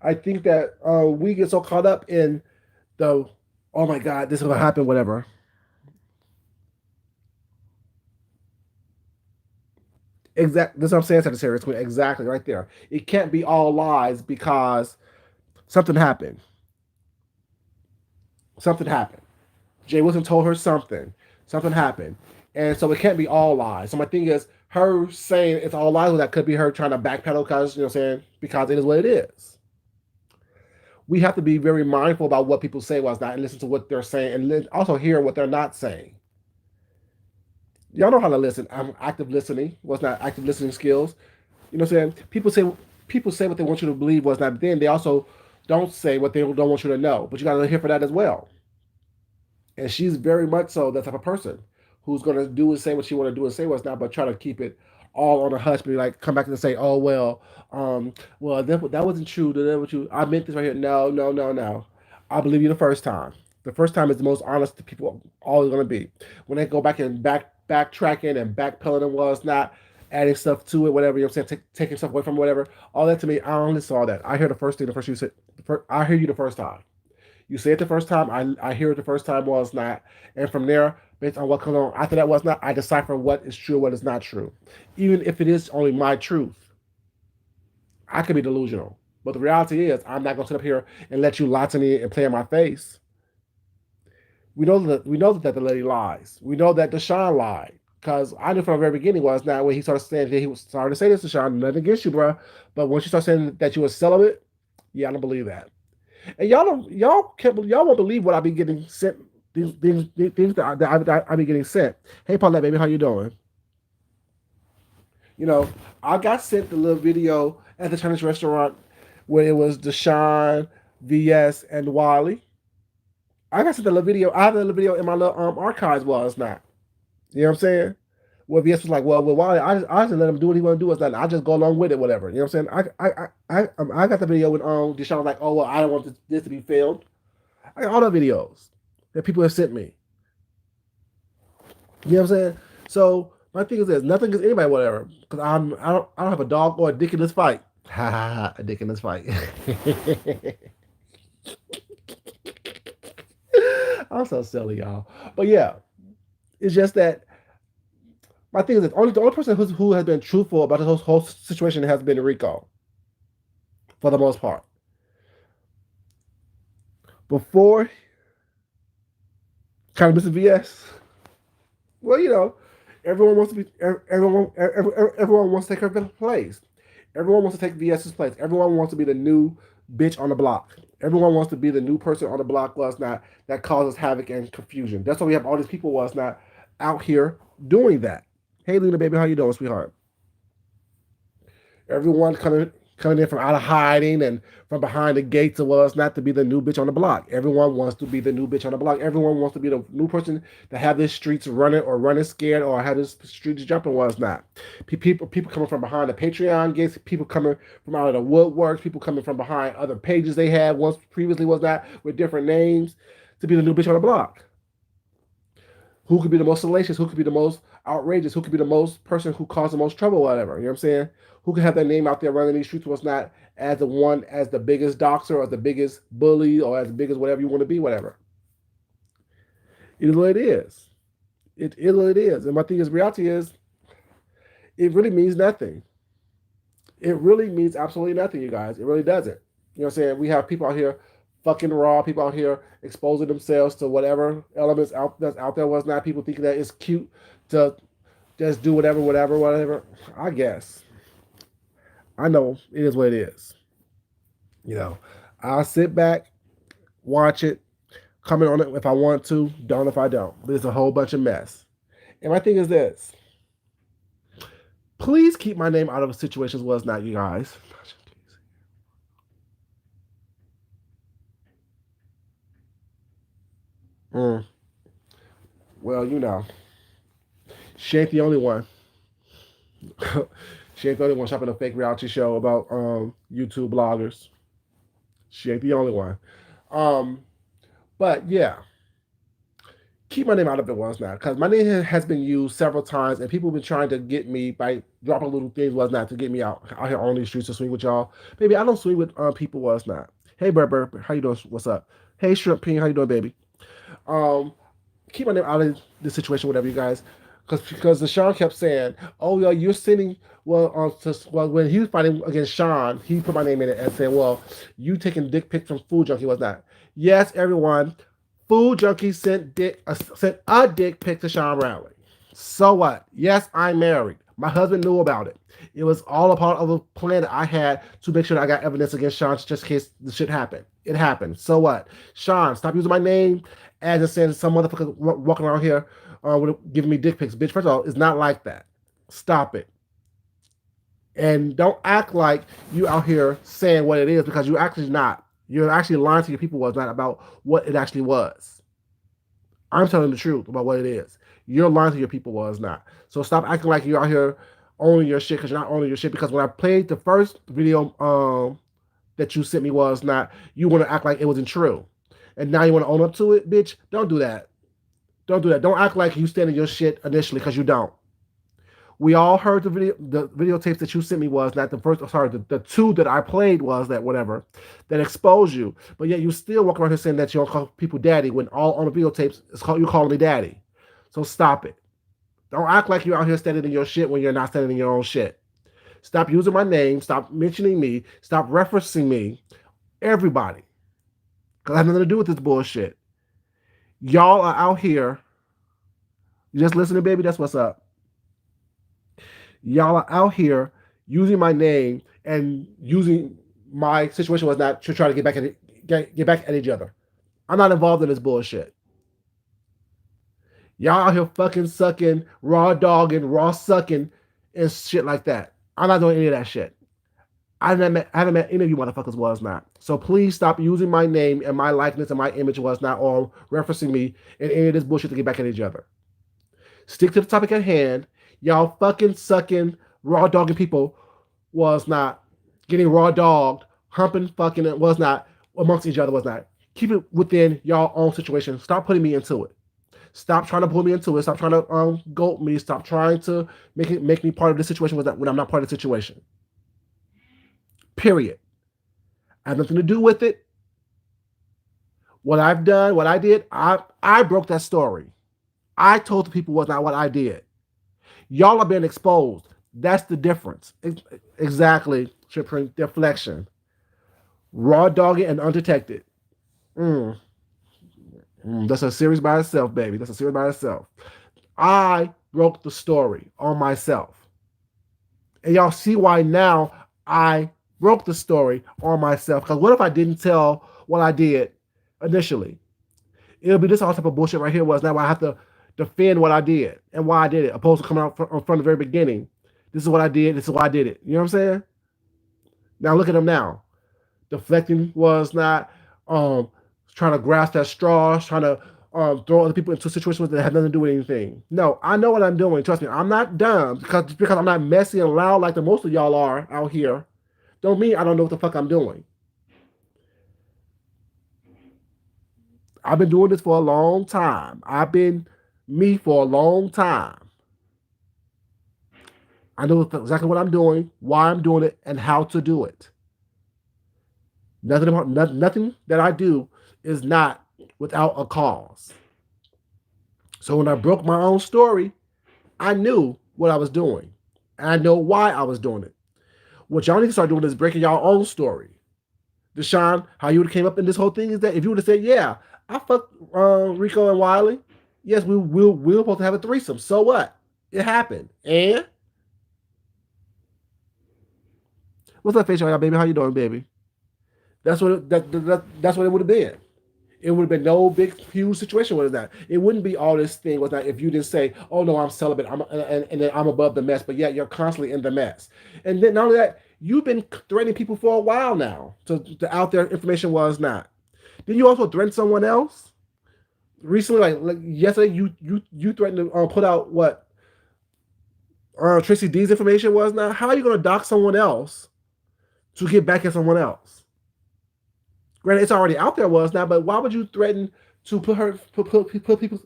I think that we get so caught up in the, oh my God, this is gonna happen, whatever. Exactly. That's what I'm saying, Sagittarius. Exactly, right there. It can't be all lies because something happened. Something happened. Jay Wilson told her something. Something happened. And so it can't be all lies. So my thing is, her saying it's all lies, well, that could be her trying to backpedal because, you know what I'm saying, because it is what it is. We have to be very mindful about what people say while it's not and listen to what they're saying and also hear what they're not saying. Y'all know how to listen. I'm active listening. What's not active listening skills? You know what I'm saying? People say what they want you to believe was not. Then they also don't say what they don't want you to know. But you got to hear for that as well. And she's very much so that type of person who's going to do and say what she want to do and say what's not, but try to keep it all on a hush. Be like, come back and say, oh well, that wasn't true. That was true. I meant this right here. No, no, no, no. I believe you the first time. The first time is the most honest that people always going to be. When they go back and backtracking and backpedaling and was not adding stuff to it, whatever, you know what I'm saying, taking stuff away from it, whatever. All that to me, I only saw that. I hear the first thing, the first you said, I hear you the first time. You say it the first time, I hear it the first time was not, and from there, based on what comes on after that was not, I decipher what is true, what is not true, even if it is only my truth. I could be delusional, but the reality is, I'm not gonna sit up here and let you lie to me and play in my face. We know that the lady lies. We know that Deshaun lied because I knew from the very beginning was not when he started saying that he was sorry to say this, Deshaun, nothing against you, bro. But when she started saying that you were celibate, yeah, I don't believe that. And y'all won't believe what I be getting sent. Things that I be getting sent. Hey, Paulette, baby, how you doing? You know, I got sent the little video at the Chinese restaurant where it was Deshaun, VS, and Wiley. I got sent the little video. I have the little video in my little archives. Well, it's not. You know what I'm saying? Well, VS was like, well, Wiley, I just let him do what he want to do. It's not. I just go along with it, whatever. You know what I'm saying? I got the video when Deshaun was like, oh well, I don't want this to be filmed. I got all the videos that people have sent me. You know what I'm saying? So my thing is this: nothing against anybody, whatever. Because I don't have a dog or a dick in this fight. Ha ha ha! A dick in this fight. I'm so silly, y'all. But yeah, it's just that my thing is that the only person who has been truthful about this whole situation has been Rico, for the most part. Before kind of Mr. VS, well, everyone wants to be everyone wants to take her place. Everyone wants to take VS's place. Everyone wants to be the new bitch on the block. Everyone wants to be the new person on the block was not that causes havoc and confusion. That's why we have all these people was not out here doing that. Hey, Lena, baby, how you doing, sweetheart? Everyone coming in from out of hiding and from behind the gates of us not to be the new bitch on the block. Everyone wants to be the new bitch on the block. Everyone wants to be the new person to have this streets running or running scared or have this streets jumping was not. People coming from behind the Patreon gates, people coming from out of the woodworks, people coming from behind other pages they had once previously was not with different names to be the new bitch on the block. Who could be the most salacious? Who could be the most outrageous? Who could be the most person who caused the most trouble, whatever? You know what I'm saying? Who could have their name out there running these streets was not as the one as the biggest doxer or the biggest bully or as big as whatever you want to be, whatever. It is what it is. It is what it is. And my thing is, reality is, it really means nothing. It really means absolutely nothing, you guys. It really doesn't. You know what I'm saying? We have people out here fucking raw, people out here exposing themselves to whatever elements that's out there was not. People thinking that it's cute to just do whatever. I guess. I know it is what it is. You know, I'll sit back, watch it, Comment on it if I want to, don't if I don't. But it's a whole bunch of mess. And my thing is this. Please keep my name out of situations where it's not you guys. Mm. Well, she ain't the only one. She ain't the only one shopping a fake reality show about YouTube bloggers. She ain't the only one. Um, but yeah, keep my name out of it once now, because my name has been used several times, and people have been trying to get me by dropping little things was not to get me out here on these streets to swing with y'all. Baby, I don't swing with people was not. Hey, Burr, how you doing? What's up? Hey, Shrimp Ping, how you doing, baby? Um, keep my name out of the situation, whatever you guys, because the Sean kept saying, "Oh, yeah, you're sending." Well, when he was fighting against Sean, he put my name in it and said, "Well, you taking dick pic from Food Junkie was not." Yes, everyone, Food Junkie sent a dick pic to Sean Rowley. So what? Yes, I'm married. My husband knew about it. It was all a part of a plan that I had to make sure that I got evidence against Sean just in case the shit happened. It happened. So what? Sean, stop using my name as just saying some motherfucker walking around here giving me dick pics. Bitch, first of all, it's not like that. Stop it. And don't act like you out here saying what it is, because you're actually not. You're actually lying to your people was not about what it actually was. I'm telling the truth about what it is. You're lying to your people was not. So stop acting like you're out here owning your shit, because you're not owning your shit. Because when I played the first video that you sent me was not, you want to act like it wasn't true. And now you want to own up to it, bitch. Don't do that. Don't do that. Don't act like you stand in your shit initially, because you don't. We all heard the videotapes that you sent me was not the first. Sorry, the two that I played was that whatever that exposed you. But yet you still walk around here saying that you don't call people daddy when all on the videotapes you calling me daddy. So stop it. Don't act like you're out here standing in your shit when you're not standing in your own shit. Stop using my name. Stop mentioning me. Stop referencing me. Everybody, because I have nothing to do with this bullshit. Y'all are out here. You just listening, baby. That's what's up. Y'all are out here using my name and using my situation was not to try to get back at each other. I'm not involved in this bullshit. Y'all out here fucking sucking, raw dogging, raw sucking, and shit like that. I'm not doing any of that shit. I haven't met any of you motherfuckers was not. So please stop using my name and my likeness and my image was not, or referencing me in any of this bullshit to get back at each other. Stick to the topic at hand. Y'all fucking sucking, raw dogging people was not getting raw dogged, humping, fucking it was not amongst each other was not. Keep it within y'all own situation. Stop putting me into it. Stop trying to pull me into it. Stop trying to goat me. Stop trying to make me part of the situation when I'm not part of the situation. Period. I have nothing to do with it. What I've done, what I did, I broke that story. I told the people was not what I did. Y'all are being exposed. That's the difference. Exactly. Deflection. Raw dogged and undetected. Mm. That's a series by itself, baby. That's a series by itself. I broke the story on myself. And y'all see why now I broke the story on myself. Because what if I didn't tell what I did initially? It'll be this all type of bullshit right here was now I have to defend what I did and why I did it, opposed to coming out from the very beginning. This is what I did. This is why I did it. You know what I'm saying? Now look at them now. Deflecting was not trying to grasp at straws, trying to throw other people into situations that had nothing to do with anything. No, I know what I'm doing. Trust me, I'm not dumb because I'm not messy and loud like the most of y'all are out here. Don't mean I don't know what the fuck I'm doing. I've been doing this for a long time. I've been me for a long time. I know exactly what I'm doing, why I'm doing it, and how to do it. Nothing that I do is not without a cause. So when I broke my own story, I knew what I was doing. And I know why I was doing it. What y'all need to start doing is breaking y'all own story. Deshaun, how you would have came up in this whole thing is that if you would have said, yeah, I fucked Rico and Wiley, yes, we were supposed to have a threesome. So what? It happened. And what's up, face y'all, baby? How you doing, baby? That's what that's what it would have been. It would have been no big, huge situation with that. It wouldn't be all this thing with that if you didn't say, "Oh no, I'm celibate, and then I'm above the mess," but yet you're constantly in the mess. And then not only that, you've been threatening people for a while now to out there information was not. Did you also threaten someone else recently? Like yesterday, you threatened to put out what Tracy D's information was not. How are you going to dox someone else to get back at someone else? Granted, it's already out there was not, but why would you threaten to put people's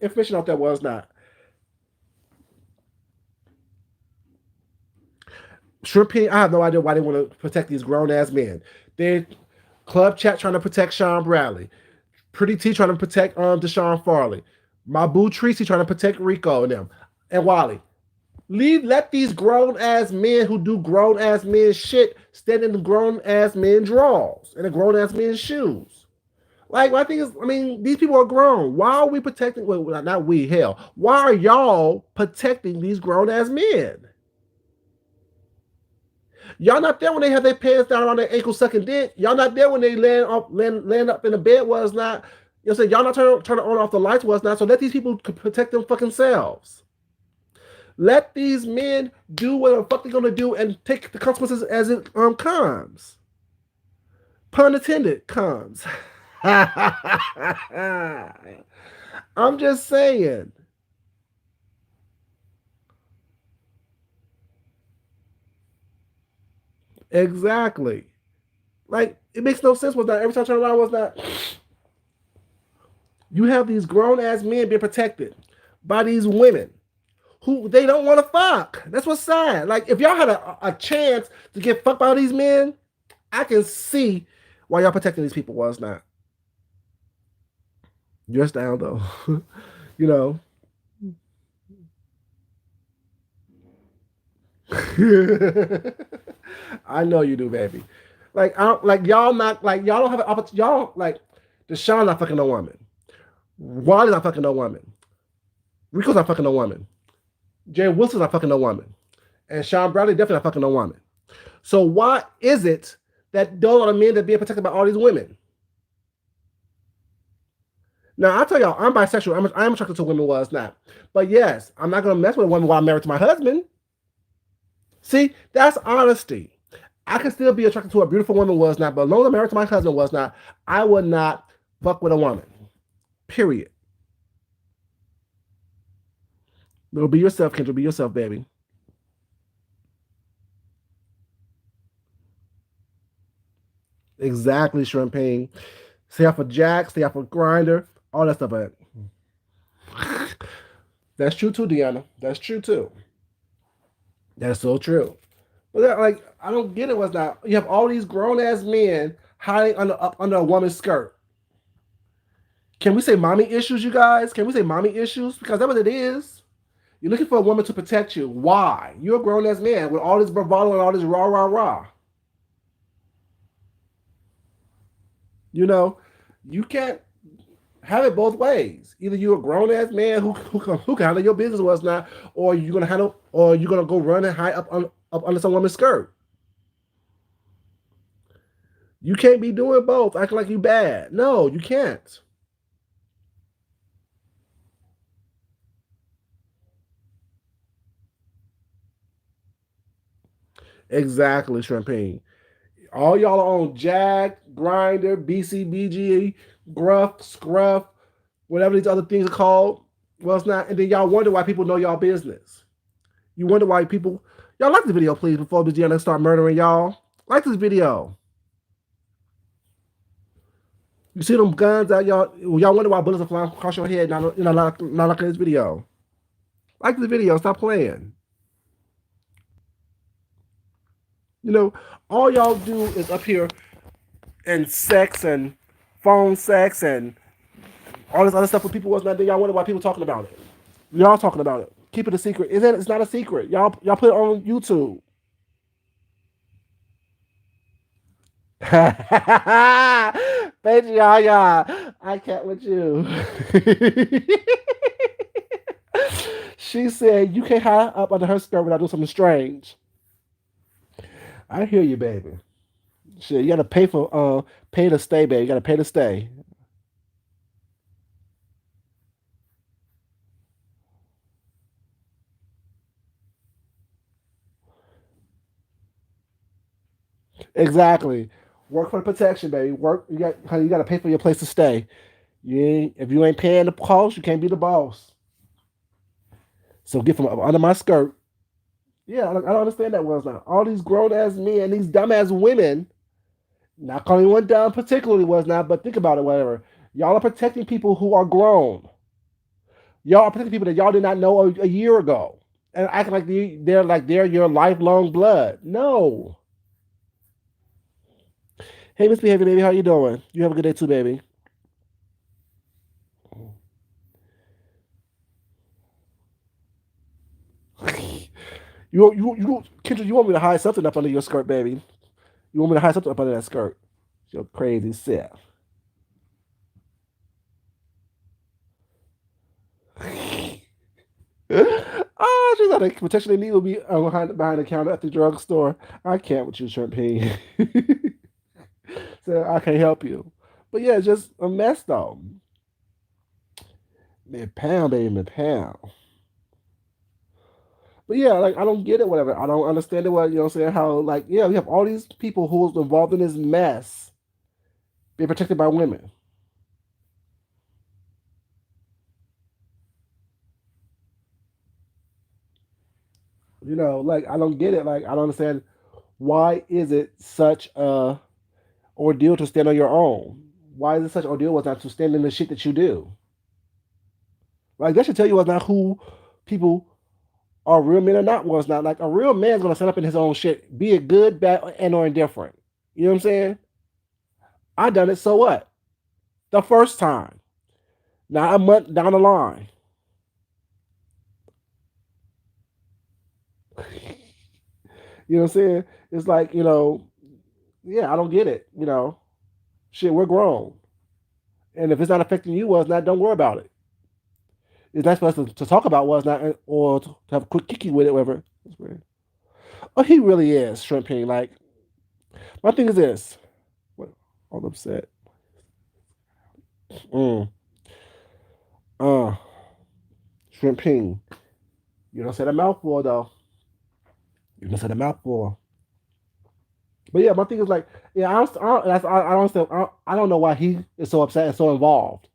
information out there was not? Shrimpy, I have no idea why they want to protect these grown ass men. They Club Chat trying to protect Sean Bradley. Pretty T trying to protect Deshaun Farley. Mabu Tracy trying to protect Rico and them. And Wally. Let these grown ass men who do grown ass men shit stand in the grown ass men drawers and the grown ass men's shoes. Like my thing is, I mean, these people are grown. Why are we protecting? Well, not we. Hell, why are y'all protecting these grown ass men? Y'all not there when they have their pants down on their ankles sucking dick. Y'all not there when they land up in the bed was not. You know what I'm saying? Y'all not turning on off the lights was not. So let these people protect them fucking selves. Let these men do what the fuck they're gonna do and take the consequences as it comes. Pun intended, comes. I'm just saying. Exactly. Like it makes no sense. Was that every time I turn around was that you have these grown ass men being protected by these women who they don't want to fuck. That's what's sad. Like if y'all had a chance to get fucked by these men, I can see why y'all protecting these people was not. Just down though, you know. I know you do, baby. Like I don't like y'all not like y'all don't have an opportunity. Y'all like Deshaun not fucking no woman. Wally's not fucking no woman. Rico's not fucking no woman. Jay Wilson's not fucking no woman. And Sean Bradley definitely not fucking no woman. So why is it that those are the men that are being protected by all these women? Now I tell y'all, I'm bisexual. I'm attracted to women. Was not, but yes, I'm not gonna mess with a woman while I'm married to my husband. See, that's honesty. I can still be attracted to a beautiful woman. Was not, but as long as I'm married to my husband. Was not, I would not fuck with a woman. Period. No, be yourself, Kendra. Be yourself, baby. Exactly, Shrimping. Stay off of Jack, stay off of Grinder, all that stuff. But that's true too, Deanna. That's true too. That's so true. But like, I don't get it. Was not you have all these grown ass men hiding up under a woman's skirt? Can we say mommy issues, you guys? Can we say mommy issues? Because that's what it is. You're looking for a woman to protect you. Why? You're a grown ass man with all this bravado and all this rah rah rah. You know, you can't have it both ways. Either you're a grown ass man who can handle your business was not, or you're gonna handle, or you're gonna go run and hide up under some woman's skirt. You can't be doing both, acting like you bad. No, you can't. Exactly, Shrimping. All y'all are on Jack, Grinder, BCBG, Gruff, Scruff, whatever these other things are called. Well, it's not. And then y'all wonder why people know y'all business. You wonder why people. Y'all like the video, please, before Deanna start murdering y'all. Like this video. You see them guns out, y'all. Y'all wonder why bullets are flying across your head. Not, not like in this video. Like the video. Stop playing. You know, all y'all do is up here and sex and phone sex and all this other stuff with people was not there. Y'all wonder why people talking about it. Y'all talking about it. Keep it a secret. It's not a secret. Y'all put it on YouTube. Baby, y'all. I can't with you. She said you can't hide up under her skirt without doing something strange. I hear you, baby. Shit, you gotta pay to stay, baby. You gotta pay to stay. Exactly. Work for the protection, baby. Work. You got, honey. You got to pay for your place to stay. You ain't, if you ain't paying the cost, you can't be the boss. So get from under my skirt. Yeah, I don't understand that was not. All these grown ass men and these dumb ass women, not calling one dumb particularly was not, but think about it, whatever. Y'all are protecting people who are grown. Y'all are protecting people that y'all did not know a year ago. And acting like they're your lifelong blood. No. Hey, misbehavior baby, how you doing? You have a good day too, baby. Kendra, you want me to hide something up under your skirt, baby? You want me to hide something up under that skirt? You're crazy self. Oh, she's like potentially need will be behind the counter at the drugstore. I can't with you, Shrimp Pea. So I can't help you. But yeah, it's just a mess though. Man, pound, baby, man, pound. But yeah, like I don't get it, whatever. I don't understand it. What you know, what I'm saying how like yeah, we have all these people who's involved in this mess being protected by women. You know, like I don't get it. Like I don't understand why is it such a ordeal to stand on your own? Why is it such an ordeal was not to stand in the shit that you do? Like that should tell you what's not who people are real men or not was not. Like a real man's gonna stand up in his own shit, be it good, bad, and or indifferent. You know what I'm saying? I done it, so what? The first time. Now a month down the line. You know what I'm saying? It's like, yeah, I don't get it. Shit, we're grown. And if it's not affecting you, well, it's not, don't worry about it. It's not supposed to talk about was not, or to have a quick kicky with it, whatever. Oh, he really is shrimping. Like, my thing is this. What? All upset. Mm. Uh, shrimping. You don't say the mouthful, though. You don't say the mouthful. But yeah, my thing is like, yeah, I don't know why he is so upset and so involved.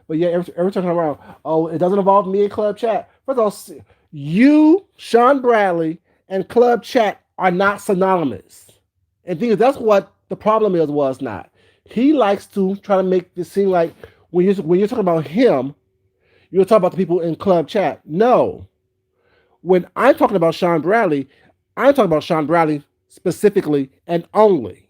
But yeah, every time around, oh, it doesn't involve me in club chat. First of all, you, Sean Bradley, and club chat are not synonymous. And the thing is, that's what the problem is. Was not. He likes to try to make this seem like when you're talking about him, you're talking about the people in club chat. No, when I'm talking about Sean Bradley, I'm talking about Sean Bradley specifically and only.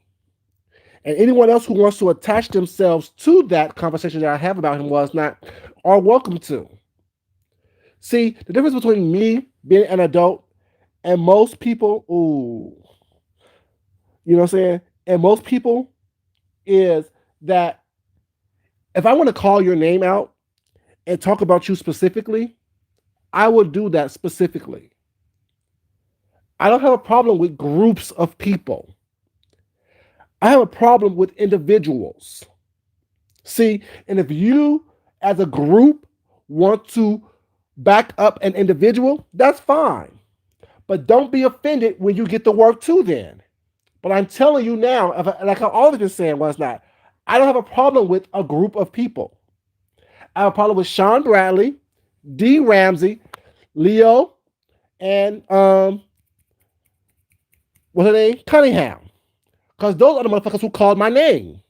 And anyone else who wants to attach themselves to that conversation that I have about him was not are welcome to. See, the difference between me being an adult and most people, ooh, you know what I'm saying? And most people is that if I want to call your name out and talk about you specifically, I will do that specifically. I don't have a problem with groups of people. I have a problem with individuals. See, and if you as a group want to back up an individual, that's fine. But don't be offended when you get the work too then. But I'm telling you now, like I've always been saying was not, I don't have a problem with a group of people. I have a problem with Sean Bradley, D. Ramsey, Leo, and what's her name? Cunningham. Because those are the motherfuckers who called my name.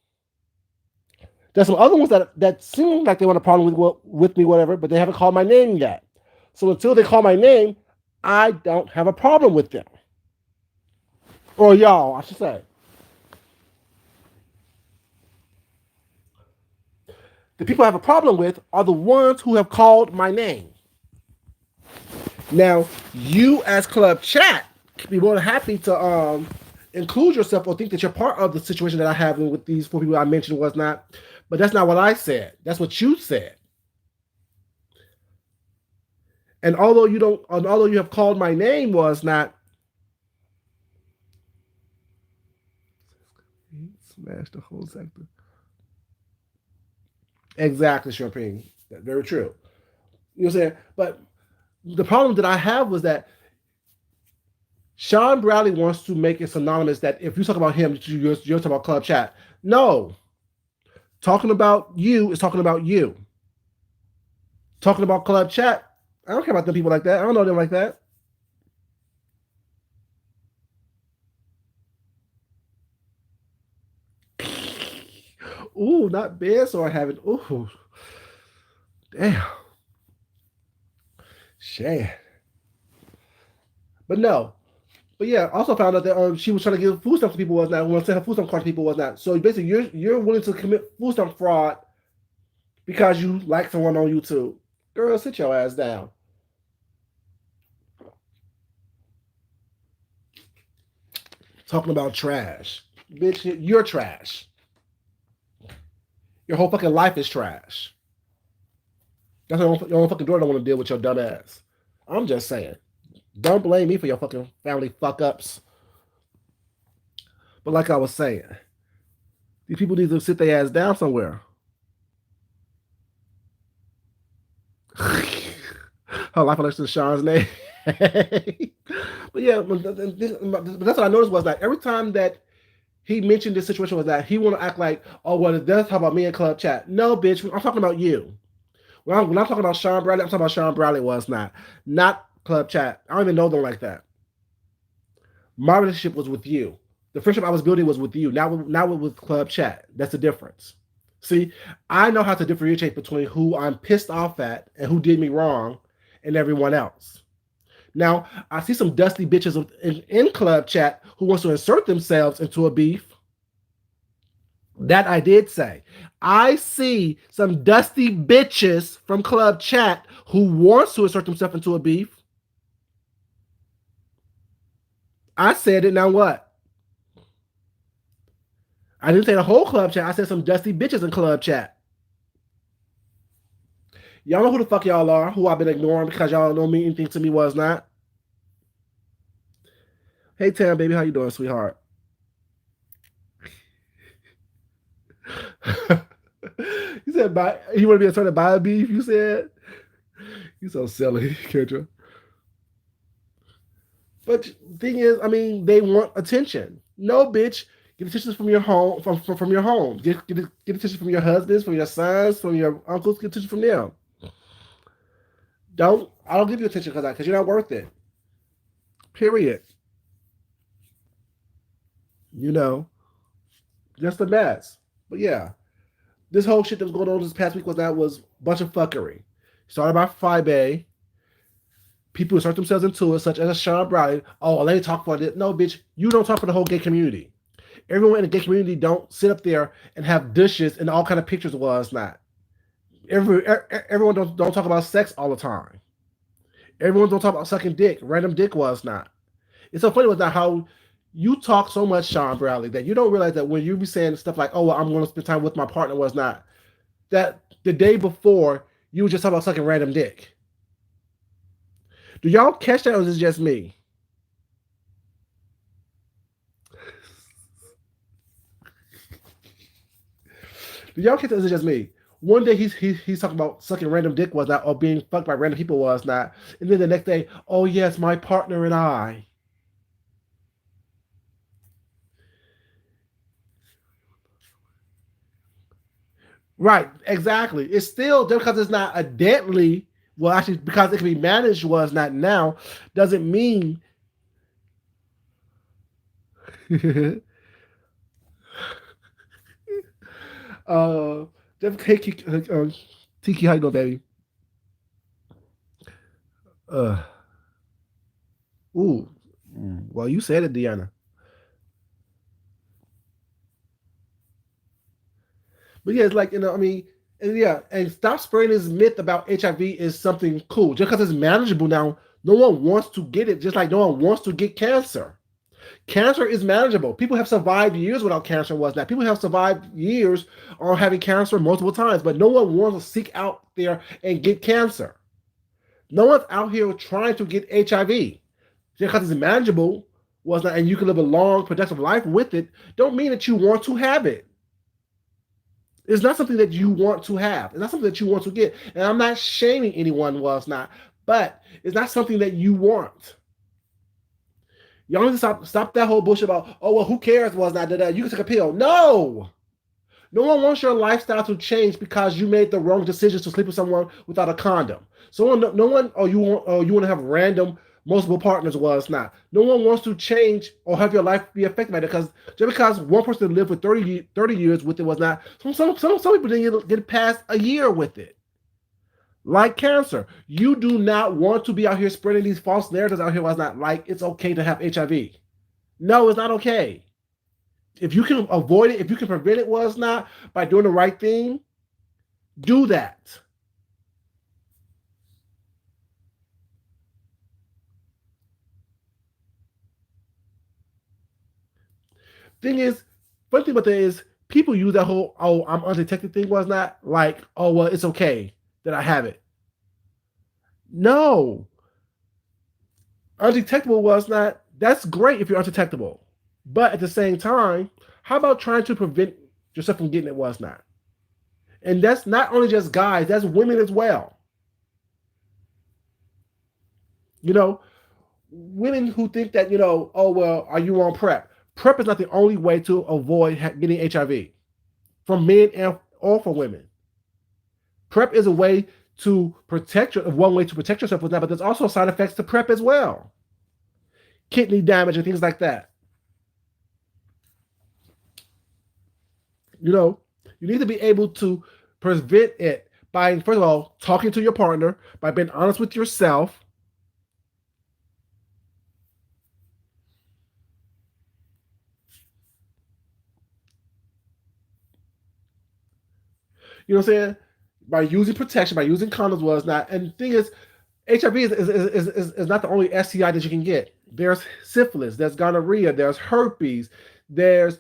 There's some other ones that seem like they want a problem with me, whatever, but they haven't called my name yet. So until they call my name, I don't have a problem with them. Or y'all, I should say. The people I have a problem with are the ones who have called my name. Now, you as Club Chat can be more than happy to include yourself or think that you're part of the situation that I have with these four people I mentioned was not. But that's not what I said. That's what you said. And although you have called my name was not smash the whole sector. Exactly, Champagne. That's very true. You know what I'm saying? But the problem that I have was that Sean Bradley wants to make it synonymous that if you talk about him, you're talking about Club Chat. No. Talking about you is talking about you. Talking about Club Chat, I don't care about them people like that. I don't know them like that. Ooh, not bad. So I haven't. Ooh, damn. Shit. But no. But yeah, also found out that she was trying to give food stamps to people was not. Want to send her food stamp card to people was not. So basically, you're willing to commit food stamp fraud because you like someone on YouTube. Girl, sit your ass down. Talking about trash, bitch. You're trash. Your whole fucking life is trash. That's why your own fucking daughter don't want to deal with your dumb ass. I'm just saying. Don't blame me for your fucking family fuck ups. But like I was saying, these people need to sit their ass down somewhere. Her life election is Sean's name. But yeah, but that's what I noticed was that every time that he mentioned this situation was that he want to act like, oh, well, it does talk about me in Club Chat. No, bitch, I'm talking about you. When I'm talking about Sean Bradley, I'm talking about Sean Bradley was not Club Chat. I don't even know them like that. My relationship was with you. The friendship I was building was with you. Now with Club Chat. That's the difference. See, I know how to differentiate between who I'm pissed off at and who did me wrong and everyone else. Now, I see some dusty bitches in Club Chat who wants to insert themselves into a beef. That I did say. I see some dusty bitches from Club Chat who wants to insert themselves into a beef. I said it, now what? I didn't say the whole Club Chat. I said some dusty bitches in Club Chat. Y'all know who the fuck y'all are, who I've been ignoring because y'all don't mean anything to me was not. Hey, Tam, baby, how you doing, sweetheart? You said, you want to be a to buy a beef, you said? You so silly, Kendra. But the thing is, I mean, they want attention. No, bitch. Get attention from your home, from your home. Get attention from your husbands, from your sons, from your uncles. Get attention from them. I don't give you attention because you're not worth it. Period. You know, just a mess. But yeah, this whole shit that was going on this past week was a bunch of fuckery. Started by Friday. People insert themselves into it, such as Sean Bradley. Oh, let me talk for it. No, bitch, you don't talk for the whole gay community. Everyone in the gay community don't sit up there and have dishes and all kind of pictures of us not. Everyone don't talk about sex all the time. Everyone don't talk about sucking dick. Random dick was not. It's so funny with that how you talk so much, Sean Bradley, that you don't realize that when you be saying stuff like, "Oh, well, I'm going to spend time with my partner," was not that the day before you were just talking about sucking random dick. Do y'all catch that, or is it just me? Do y'all catch that, or is it just me? One day he's talking about sucking random dick was not, or being fucked by random people was not, and then the next day, oh yes, my partner and I. Right, exactly. It's still just because it's not a deadly. Well, actually, because it can be managed was not now, doesn't mean. Tiki, Tiki, how you doing, baby? Uh, ooh, well, you said it, Deanna. But yeah, it's like I mean, and yeah, and stop spreading this myth about HIV is something cool just because it's manageable now. No one wants to get it, just like no one wants to get cancer. Cancer is manageable. People have survived years without cancer and whatnot. People have survived years on having cancer multiple times, but no one wants to seek out there and get cancer. No one's out here trying to get HIV. Just because it's manageable was not, and you can live a long, productive life with it, don't mean that you want to have it. It's not something that you want to have. It's not something that you want to get. And I'm not shaming anyone was not, but it's not something that you want. Y'all need to stop that whole bullshit about, oh, well, who cares? Was not that you can take a pill. No. No one wants your lifestyle to change because you made the wrong decisions to sleep with someone without a condom. No one, you want to have random multiple partners. Well, it's not. No one wants to change or have your life be affected by it because just because one person lived for 30 years with it was not. Some people didn't get past a year with it. Like cancer, you do not want to be out here spreading these false narratives out here. Was not like it's okay to have HIV. No, it's not okay. If you can avoid it, if you can prevent it, was not by doing the right thing, do that. Thing is, funny thing about that is people use that whole "oh, I'm undetected" thing was not like, oh well, it's okay that I have it. No, undetectable was not. That's great if you're undetectable, but at the same time, how about trying to prevent yourself from getting it? Was not, and that's not only just guys, that's women as well. You know, women who think that, oh well, are you on PrEP? PrEP is not the only way to avoid getting HIV from men or for women. PrEP is a way to protect one way to protect yourself with that, but there's also side effects to PrEP as well, kidney damage and things like that. You need to be able to prevent it by, first of all, talking to your partner, by being honest with yourself. You know what I'm saying? By using protection, by using condoms, was not. And the thing is, HIV is not the only STI that you can get. There's syphilis, there's gonorrhea, there's herpes, there's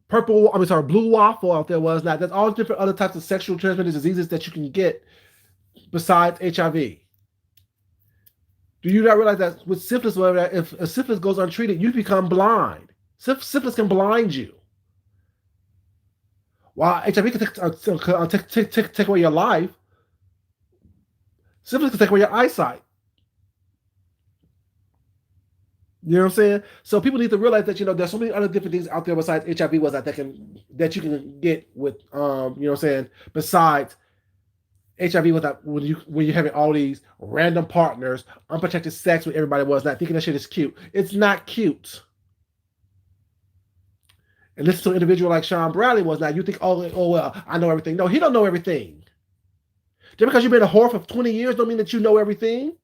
blue waffle out there. Was not. There's all different other types of sexual transmitted diseases that you can get besides HIV. Do you not realize that with syphilis, if a syphilis goes untreated, you become blind? Syphilis can blind you. While HIV can take away your life, syphilis can take away your eyesight. You know what I'm saying? So people need to realize that there's so many other different things out there besides HIV was that you can get with you know what I'm saying, besides HIV without when you're having all these random partners, unprotected sex with everybody was not thinking that shit is cute. It's not cute. And listen to an individual like Sean Bradley was not. You think, oh well, I know everything. No, he don't know everything. Just because you've been a whore for 20 years don't mean that you know everything.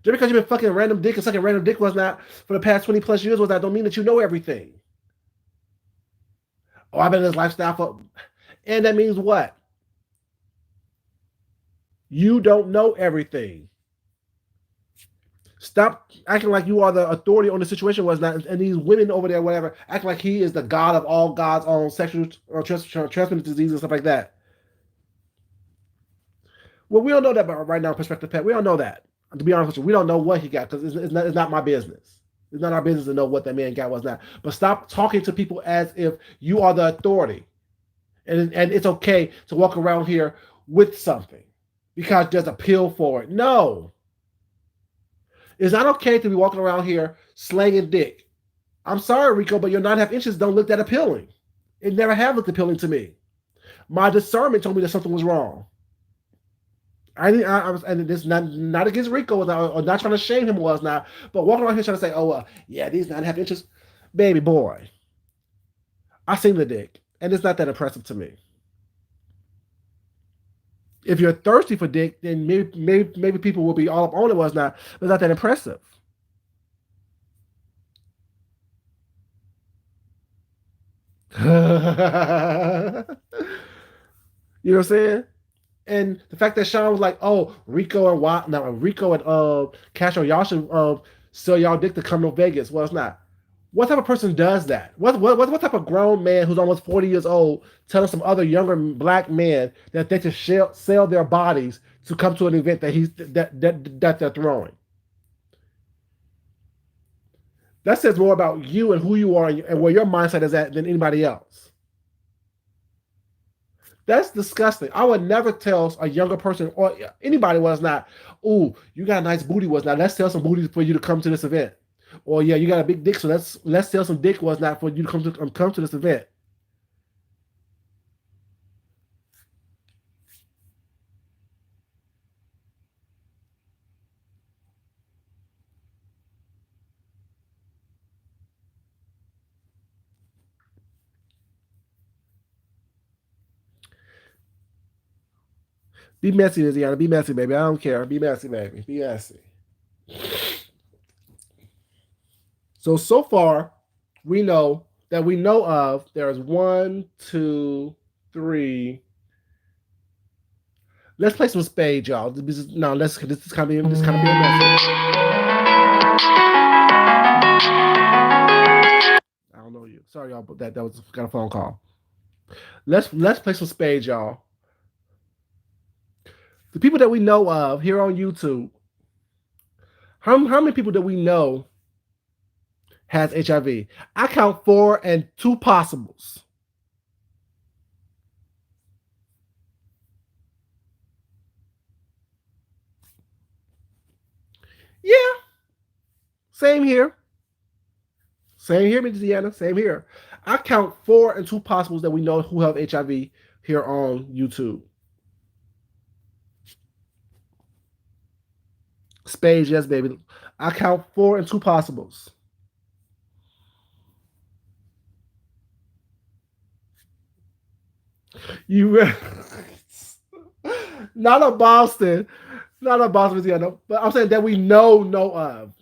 Just because you've been fucking random dick and sucking random dick was not for the past 20 plus years was that don't mean that you know everything. Oh, I've been in this lifestyle for, and that means what? You don't know everything. Stop acting like you are the authority on the situation. Was not, and these women over there, whatever, act like he is the god of all gods on sexual or transmitted diseases and stuff like that. Well, we don't know that right now, Perspective Pet. We don't know that. To be honest with you, we don't know what he got because it's not my business. It's not our business to know what that man got was not. But stop talking to people as if you are the authority, and it's okay to walk around here with something because there's a pill for it. No. It's not okay to be walking around here slanging dick. I'm sorry, Rico, but your 9.5 inches don't look that appealing. It never have looked appealing to me. My discernment told me that something was wrong. I was, and this not against Rico or not trying to shame him was not, but walking around here trying to say, oh yeah, these 9.5 inches, baby boy. I seen the dick, and it's not that impressive to me. If you're thirsty for dick, then maybe people will be all up on it. Was not, but it's not that impressive. You know what I'm saying? And the fact that Sean was like, "Oh, Rico and Rico and Castro, y'all should sell y'all dick to come to Vegas." Well, it's not. What type of person does that? What type of grown man who's almost 40 years old telling some other younger black man that they should sell their bodies to come to an event that they're throwing? That says more about you and who you are and where your mindset is at than anybody else. That's disgusting. I would never tell a younger person or anybody was not, "Oh, you got a nice booty was not. Let's sell some booties for you to come to this event." Or yeah, you got a big dick, so let's sell some dick was not for you to come to this event. Be messy, Louisiana. Be messy, baby. I don't care. Be messy, baby. Be messy. So far, we know that we know of. There's one, two, three. Let's play some spades, y'all. No, this is kind of be a messy. I don't know you. Sorry, y'all, but that was got a phone call. Let's play some spades, y'all. The people that we know of here on YouTube. How many people do we know has HIV? I count four and two possibles. Yeah, same here. Same here, Miss Deanna. Same here. I count four and two possibles that we know who have HIV here on YouTube. Spades, yes, baby. I count four and two possibles. You not a Boston, not a Boston, Louisiana, but I'm saying that we know of.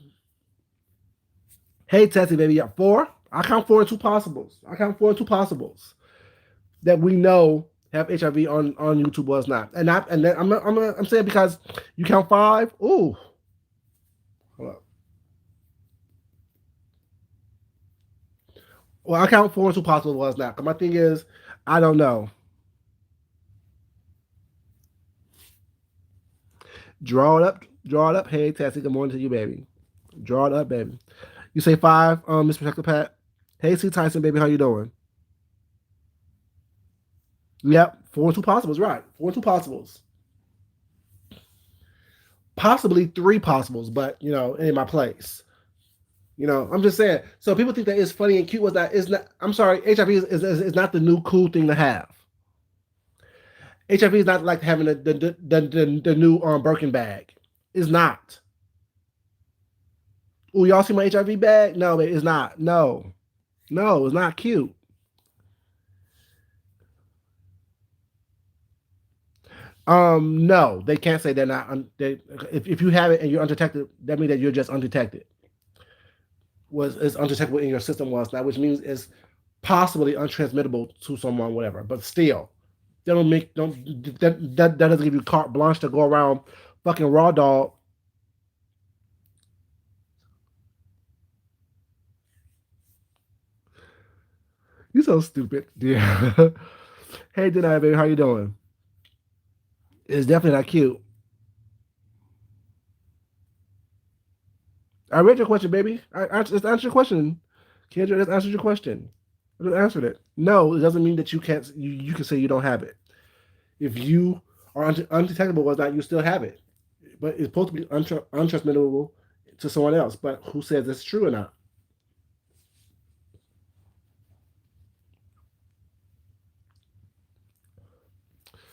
Hey, Tessie, baby, yeah, four. I count four and two possibles. I count four and two possibles that we know have HIV on YouTube was not, and then I'm saying because you count five. Ooh, hold up. Well, I count four and two possibles was not. But my thing is, I don't know. Draw it up, draw it up. Hey, Tessie, good morning to you, baby. Draw it up, baby. You say five, Miss Protector Pat. Hey, C Tyson, baby, how you doing? Yep, four and two possibles, right? Four and two possibles. Possibly three possibles, but in my place. I'm just saying. So people think that it's funny and cute was that is not. I'm sorry, HIV is not the new cool thing to have. HIV is not like having the new Birkin bag. It's not. Oh, y'all see my HIV bag? No, it's not. No, no, it's not cute. No, they can't say they're not. If you have it and you're undetected, that means that you're just undetected. Was is undetectable in your system was not, which means it's possibly untransmittable to someone, whatever. But still, they don't make don't that doesn't give you carte blanche to go around fucking raw dog. You so stupid. Yeah. Hey, Denai, baby, how you doing? It's definitely not cute. I read your question, baby. I just answered your question. Kendra, just answered your question. I just answered it. No, it doesn't mean that you can't. You can say you don't have it. If you are undetectable or not, you still have it. But it's supposed to be untransmittable to someone else. But who says it's true or not?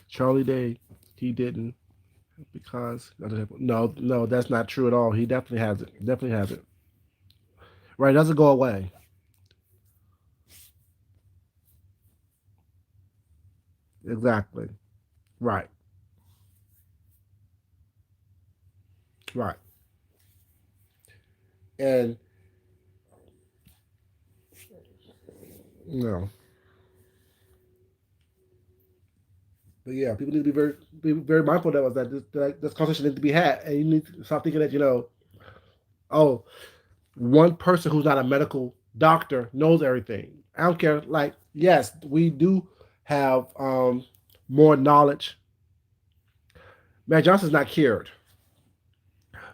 Charlie Day, he didn't because no, that's not true at all. He definitely has it. Definitely has it. Right, it doesn't go away. Exactly. Right. Right. And no, but yeah, people need to be very mindful that was that this conversation needs to be had, and you need to stop thinking that oh, one person who's not a medical doctor knows everything. I don't care. Like, yes, we do have more knowledge. Matt Johnson's not cured.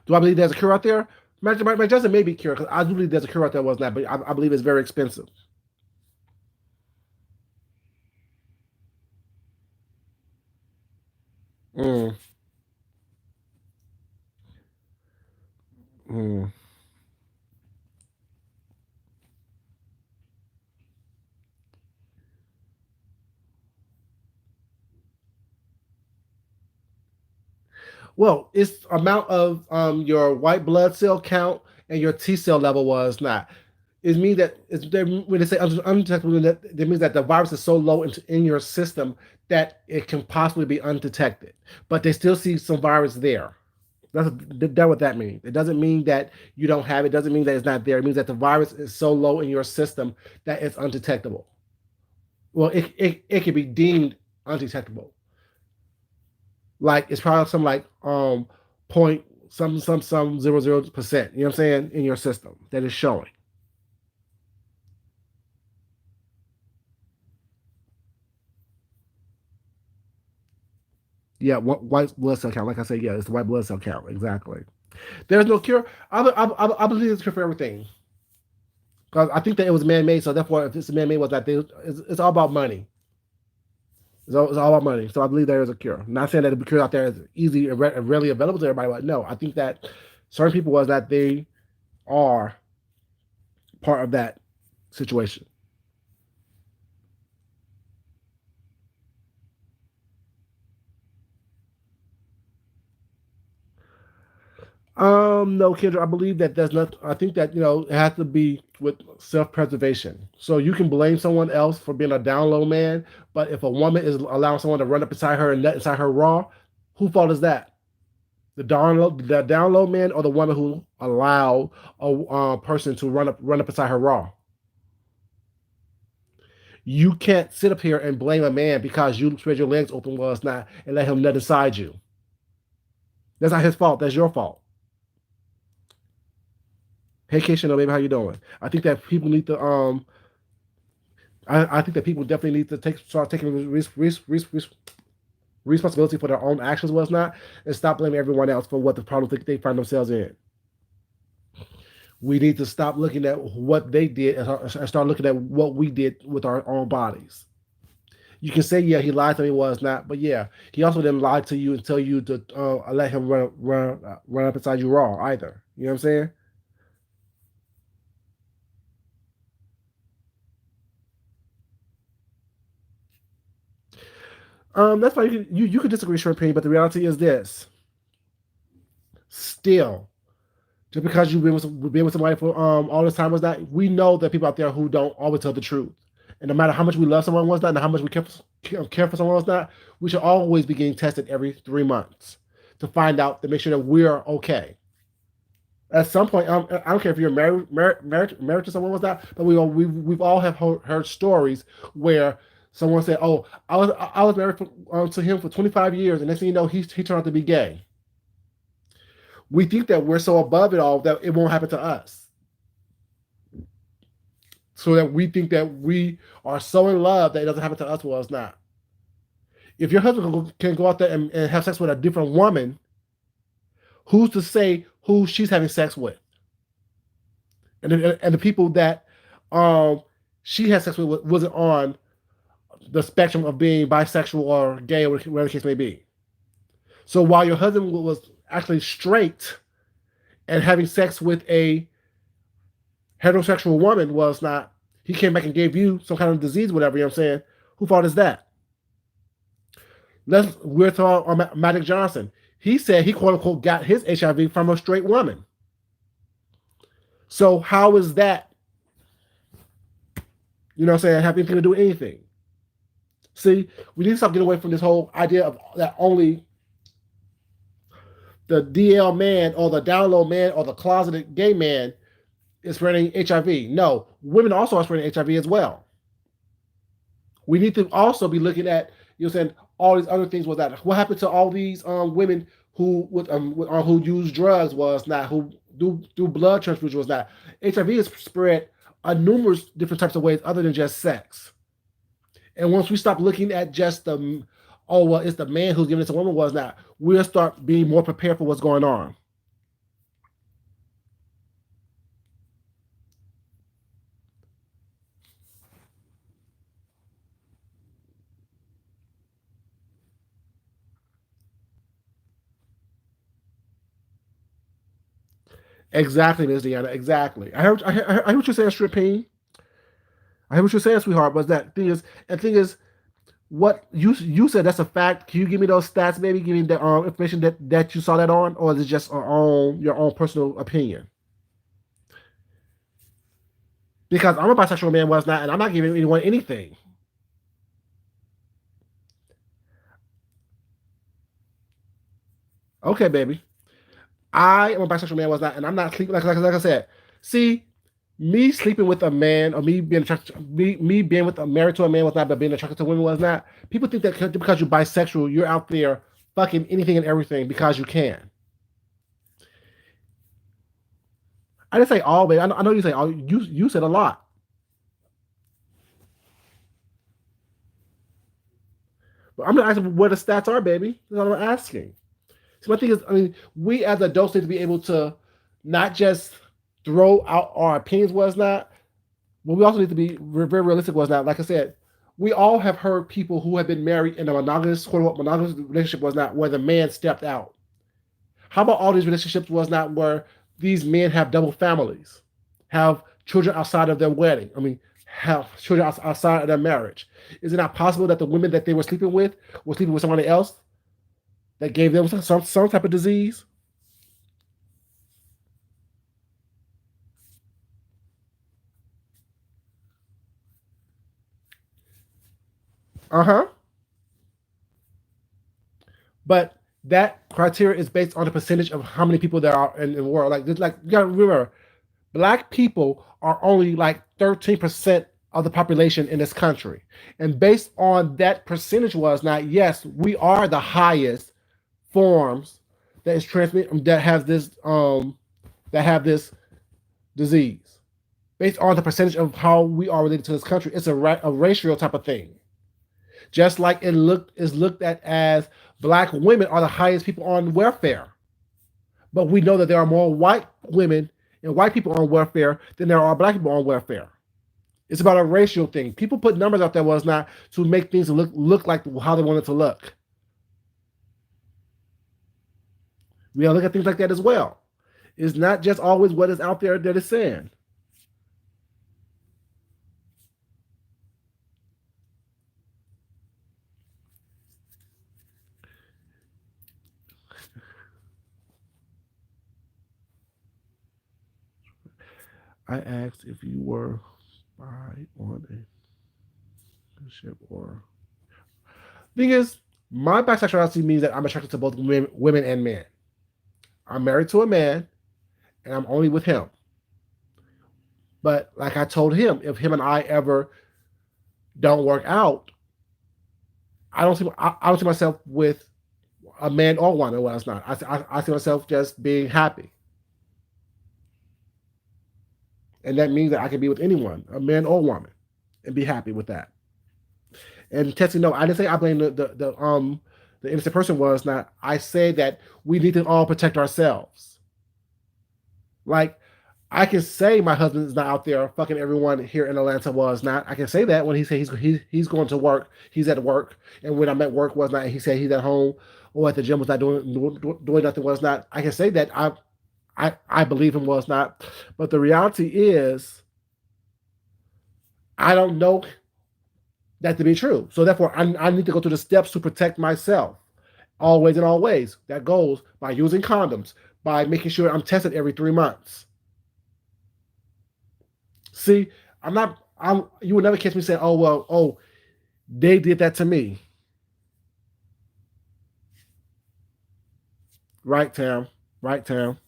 Do I believe there's a cure out there? Matt Johnson may be cured because I do believe there's a cure out there was not, but I believe it's very expensive. Mm, mm. Well, it's amount of your white blood cell count and your T cell level was not. It means that when they say undetectable, that means that the virus is so low in your system that it can possibly be undetected. But they still see some virus there. That's what that means. It doesn't mean that you don't have it. It doesn't mean that it's not there. It means that the virus is so low in your system that it's undetectable. Well, it can be deemed undetectable. Like it's probably some like point some 0.00%. You know what I'm saying in your system that is showing. Yeah, white blood cell count. Like I said, yeah, it's the white blood cell count. Exactly. There's no cure. I believe there's a cure for everything. Because I think that it was man made, so therefore, if it's man made, was that it's all about money. It's all about money. So I believe there is a cure. I'm not saying that the cure out there is easy and readily available to everybody, but no, I think that certain people was that they are part of that situation. No, Kendra, I believe that there's not. I think that it has to be with self-preservation. So you can blame someone else for being a down low man, but if a woman is allowing someone to run up inside her and nut inside her raw, who fault is that? The down low man, or the woman who allowed a person to run up inside her raw? You can't sit up here and blame a man because you spread your legs open was not and let him nut inside you. That's not his fault. That's your fault. Hey, Keisha, baby, how you doing? I think that people need to I think that people definitely need to start taking responsibility for their own actions, was not, and stop blaming everyone else for what the problem they find themselves in. We need to stop looking at what they did and start looking at what we did with our own bodies. You can say, yeah, he lied to me, was not, but yeah, he also didn't lie to you and tell you to let him run up inside you raw either. You know what I'm saying? That's why you could disagree, Shrimp, but the reality is this: still, just because you've been with somebody for all this time, was that we know that people out there who don't always tell the truth, and no matter how much we love someone, was that, and how much we care for someone, was that, we should always be getting tested every 3 months to find out, to make sure that we're okay. At some point, I don't care if you're married to someone, was that, but we've all have heard stories where someone said, "Oh, I was married to him for 25 years, and next thing you know, he turned out to be gay." We think that we're so above it all that it won't happen to us, so that we think that we are so in love that it doesn't happen to us. Well, it's not. If your husband can go out there and have sex with a different woman, who's to say who she's having sex with? And the people that um she had sex with wasn't on the spectrum of being bisexual or gay, or whatever the case may be. So while your husband was actually straight and having sex with a heterosexual woman, was not, he came back and gave you some kind of disease, whatever, you know what I'm saying? Who fault is that? We're talking about Magic Johnson. He said he quote unquote got his HIV from a straight woman. So how is that, you know what I'm saying, have anything to do with anything? See, we need to stop getting away from this whole idea of that only the DL man or the down low man or the closeted gay man is spreading HIV. No, women also are spreading HIV as well. We need to also be looking at, saying, all these other things. Was that what happened to all these women who use drugs, was not, who do blood transfusion, was not. HIV is spread numerous different types of ways other than just sex. And once we stop looking at just the, oh well, it's the man who's giving it to a woman, was not, we'll start being more prepared for what's going on. Exactly, Miss Deanna. Exactly. I heard what you're saying, Stripping. I hear what you're saying, sweetheart. But that thing is, and thing is, What you said that's a fact. Can you give me those stats, maybe? Give me the information that you saw that on, or is it just on your own personal opinion? Because I'm a bisexual man, was not, and I'm not giving anyone anything. Okay, baby. I am a bisexual man, was not, and I'm not sleeping like I said. See, me sleeping with a man or me being attracted, me being with a married to a man was not, but being attracted to women was not. People think that because you're bisexual, you're out there fucking anything and everything because you can. I didn't say all, baby. I know you say all. You said a lot, but I'm not asking where the stats are, baby. That's what I'm asking. So my thing is, I mean, we as adults need to be able to not just throw out our opinions was not, but we also need to be very realistic was not. Like I said, we all have heard people who have been married in a monogamous, quote unquote, monogamous relationship was not where the man stepped out. How about all these relationships was not where these men have double families, have children outside of their wedding? I mean, have children outside of their marriage. Is it not possible that the women that they were sleeping with somebody else that gave them some type of disease? Uh huh. But that criteria is based on the percentage of how many people there are in the world. Like you gotta remember, black people are only like 13% of the population in this country. And based on that percentage was not, yes, we are the highest forms that is transmitted that have this disease. Based on the percentage of how we are related to this country, it's a racial type of thing. Just like it looked is looked at as black women are the highest people on welfare. But we know that there are more white women and white people on welfare than there are black people on welfare. It's about a racial thing. People put numbers out there was not to make things look like how they want it to look. We gotta look at things like that as well. It's not just always what is out there that is saying. I asked if you were bi on a ship or thing is, my bisexuality means that I'm attracted to both women and men. I'm married to a man, and I'm only with him. But like I told him, if him and I ever don't work out, I don't see myself with a man or one or what it's not. I see myself just being happy, and that means that I can be with anyone, a man or woman, and be happy with that. And Tessie, no, I didn't say I blame the innocent person was not. I say that we need to all protect ourselves. Like I can say my husband is not out there fucking everyone here in Atlanta was not. I can say that when he said he's going to work, he's at work, and when I'm at work was not. And he said he's at home or at the gym was not doing nothing was not. I can say that I believe him was not, but the reality is I don't know that to be true. So therefore, I need to go through the steps to protect myself, always and always. That goes by using condoms, by making sure I'm tested every 3 months. See, I'm not. I'm. You would never catch me saying, "Oh well, oh they did that to me." Right, Tam. Right, Tam.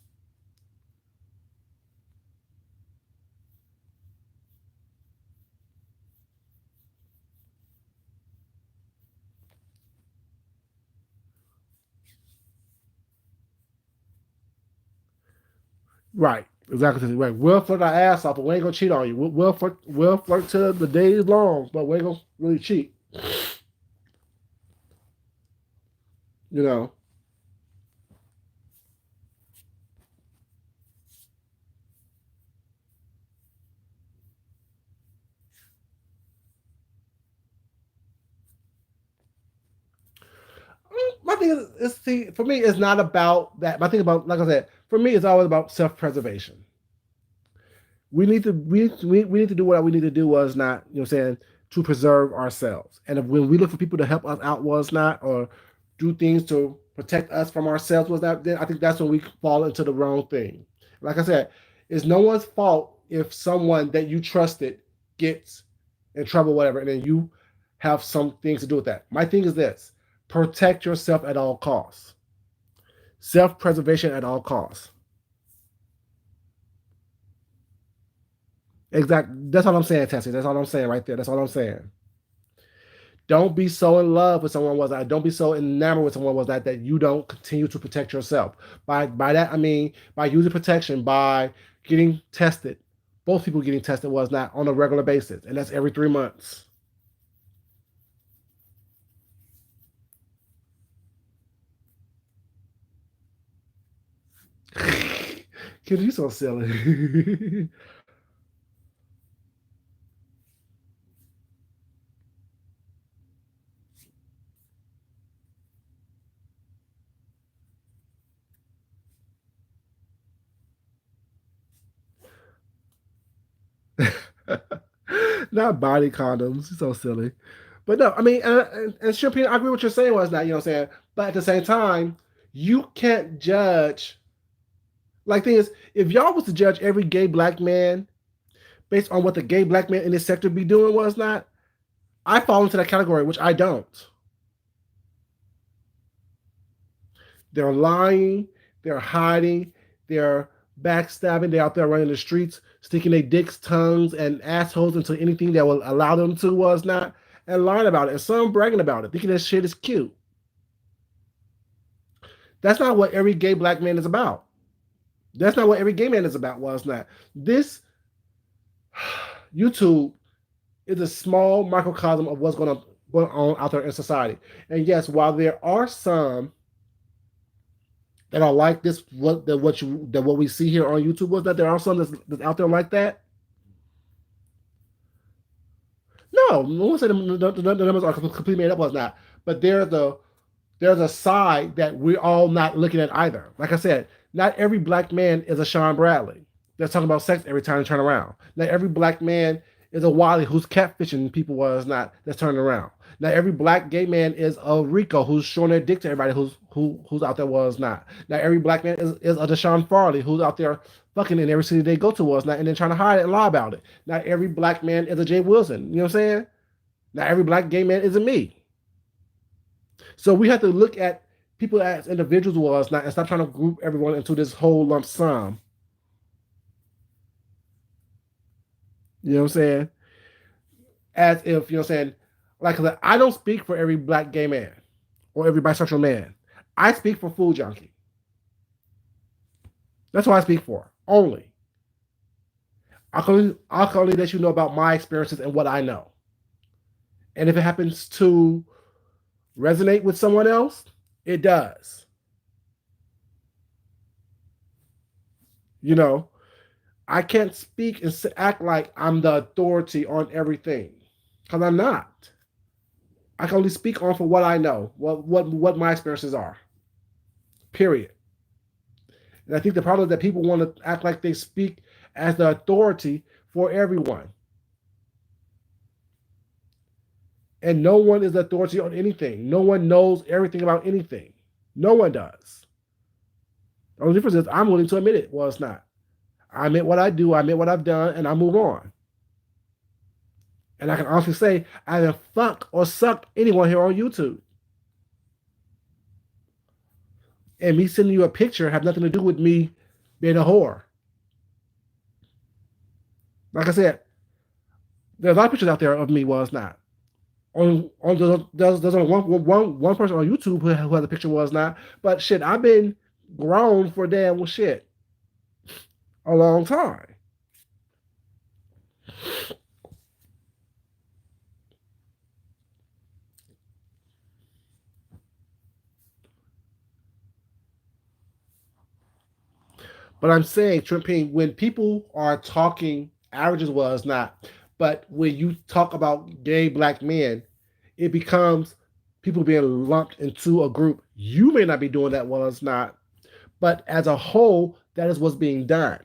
Right. Exactly. Right. We'll flirt our ass off, but we ain't gonna cheat on you. We'll flirt till the day is long, but we ain't gonna really cheat. You know. My thing is see for me it's not about that. My thing about like I said, for me it's always about self preservation. We need to do what we need to do was not, you know what I'm saying, to preserve ourselves. And if, when we look for people to help us out, was not, or do things to protect us from ourselves, was not, then I think that's when we fall into the wrong thing. Like I said, it's no one's fault if someone that you trusted gets in trouble, whatever, and then you have some things to do with that. My thing is this: protect yourself at all costs. Self-preservation at all costs. Exactly. That's all I'm saying, Tessie. That's all I'm saying right there. That's all I'm saying. Don't be so in love with someone was that. Don't be so enamored with someone was that you don't continue to protect yourself. By that I mean by using protection, by getting tested. Both people getting tested was not on a regular basis, and that's every 3 months. Kid, you so silly. Not body condoms. You're so silly. But no, I mean, and Champagne, I agree with what you're saying was that, you know what I'm saying? But at the same time, you can't judge. Like, thing is, if y'all was to judge every gay black man based on what the gay black man in this sector be doing was not, I fall into that category, which I don't. They're lying, they're hiding, they're backstabbing, they're out there running the streets, sticking their dicks, tongues, and assholes into anything that will allow them to, was not, and lying about it. And some bragging about it, thinking that shit is cute. That's not what every gay black man is about. That's not what every gay man is about, was not. This YouTube is a small microcosm of what's going on out there in society. And yes, while there are some that are like this, what we see here on YouTube, was that there are some that's out there like that. No, no one said the numbers are completely made up. Was not, but there's a side that we're all not looking at either. Like I said, not every black man is a Sean Bradley that's talking about sex every time they turn around. Not every black man is a Wiley who's catfishing people, was not, that's turning around. Not every black gay man is a Rico who's showing their dick to everybody who's out there, was not. Not every black man is a Deshaun Farley who's out there fucking in every city they go to, was not, and then trying to hide it and lie about it. Not every black man is a Jay Wilson. You know what I'm saying? Not every black gay man is a me. So we have to look at people as individuals, was not, and stop trying to group everyone into this whole lump sum. You know what I'm saying? As if, you know what I'm saying, like, I don't speak for every black gay man or every bisexual man. I speak for Food Junkie. That's what I speak for. Only. I'll only let you know about my experiences and what I know. And if it happens to resonate with someone else, it does. You know, I can't speak and act like I'm the authority on everything, because I'm not. I can only speak on for what I know, what my experiences are. Period. And I think the problem is that people want to act like they speak as the authority for everyone. And no one is the authority on anything. No one knows everything about anything. No one does. The only difference is I'm willing to admit it. Well, it's not. I admit what I do, I admit what I've done, and I move on. And I can honestly say I haven't fucked or sucked anyone here on YouTube. And me sending you a picture have nothing to do with me being a whore. Like I said, there's a lot of pictures out there of me, was not. There's only one person on YouTube who has a picture, was not. But shit, I've been grown for damn well shit a long time. But I'm saying, Trimping, when people are talking, averages was not. But when you talk about gay black men, it becomes people being lumped into a group. You may not be doing that, was not. But as a whole, that is what's being done.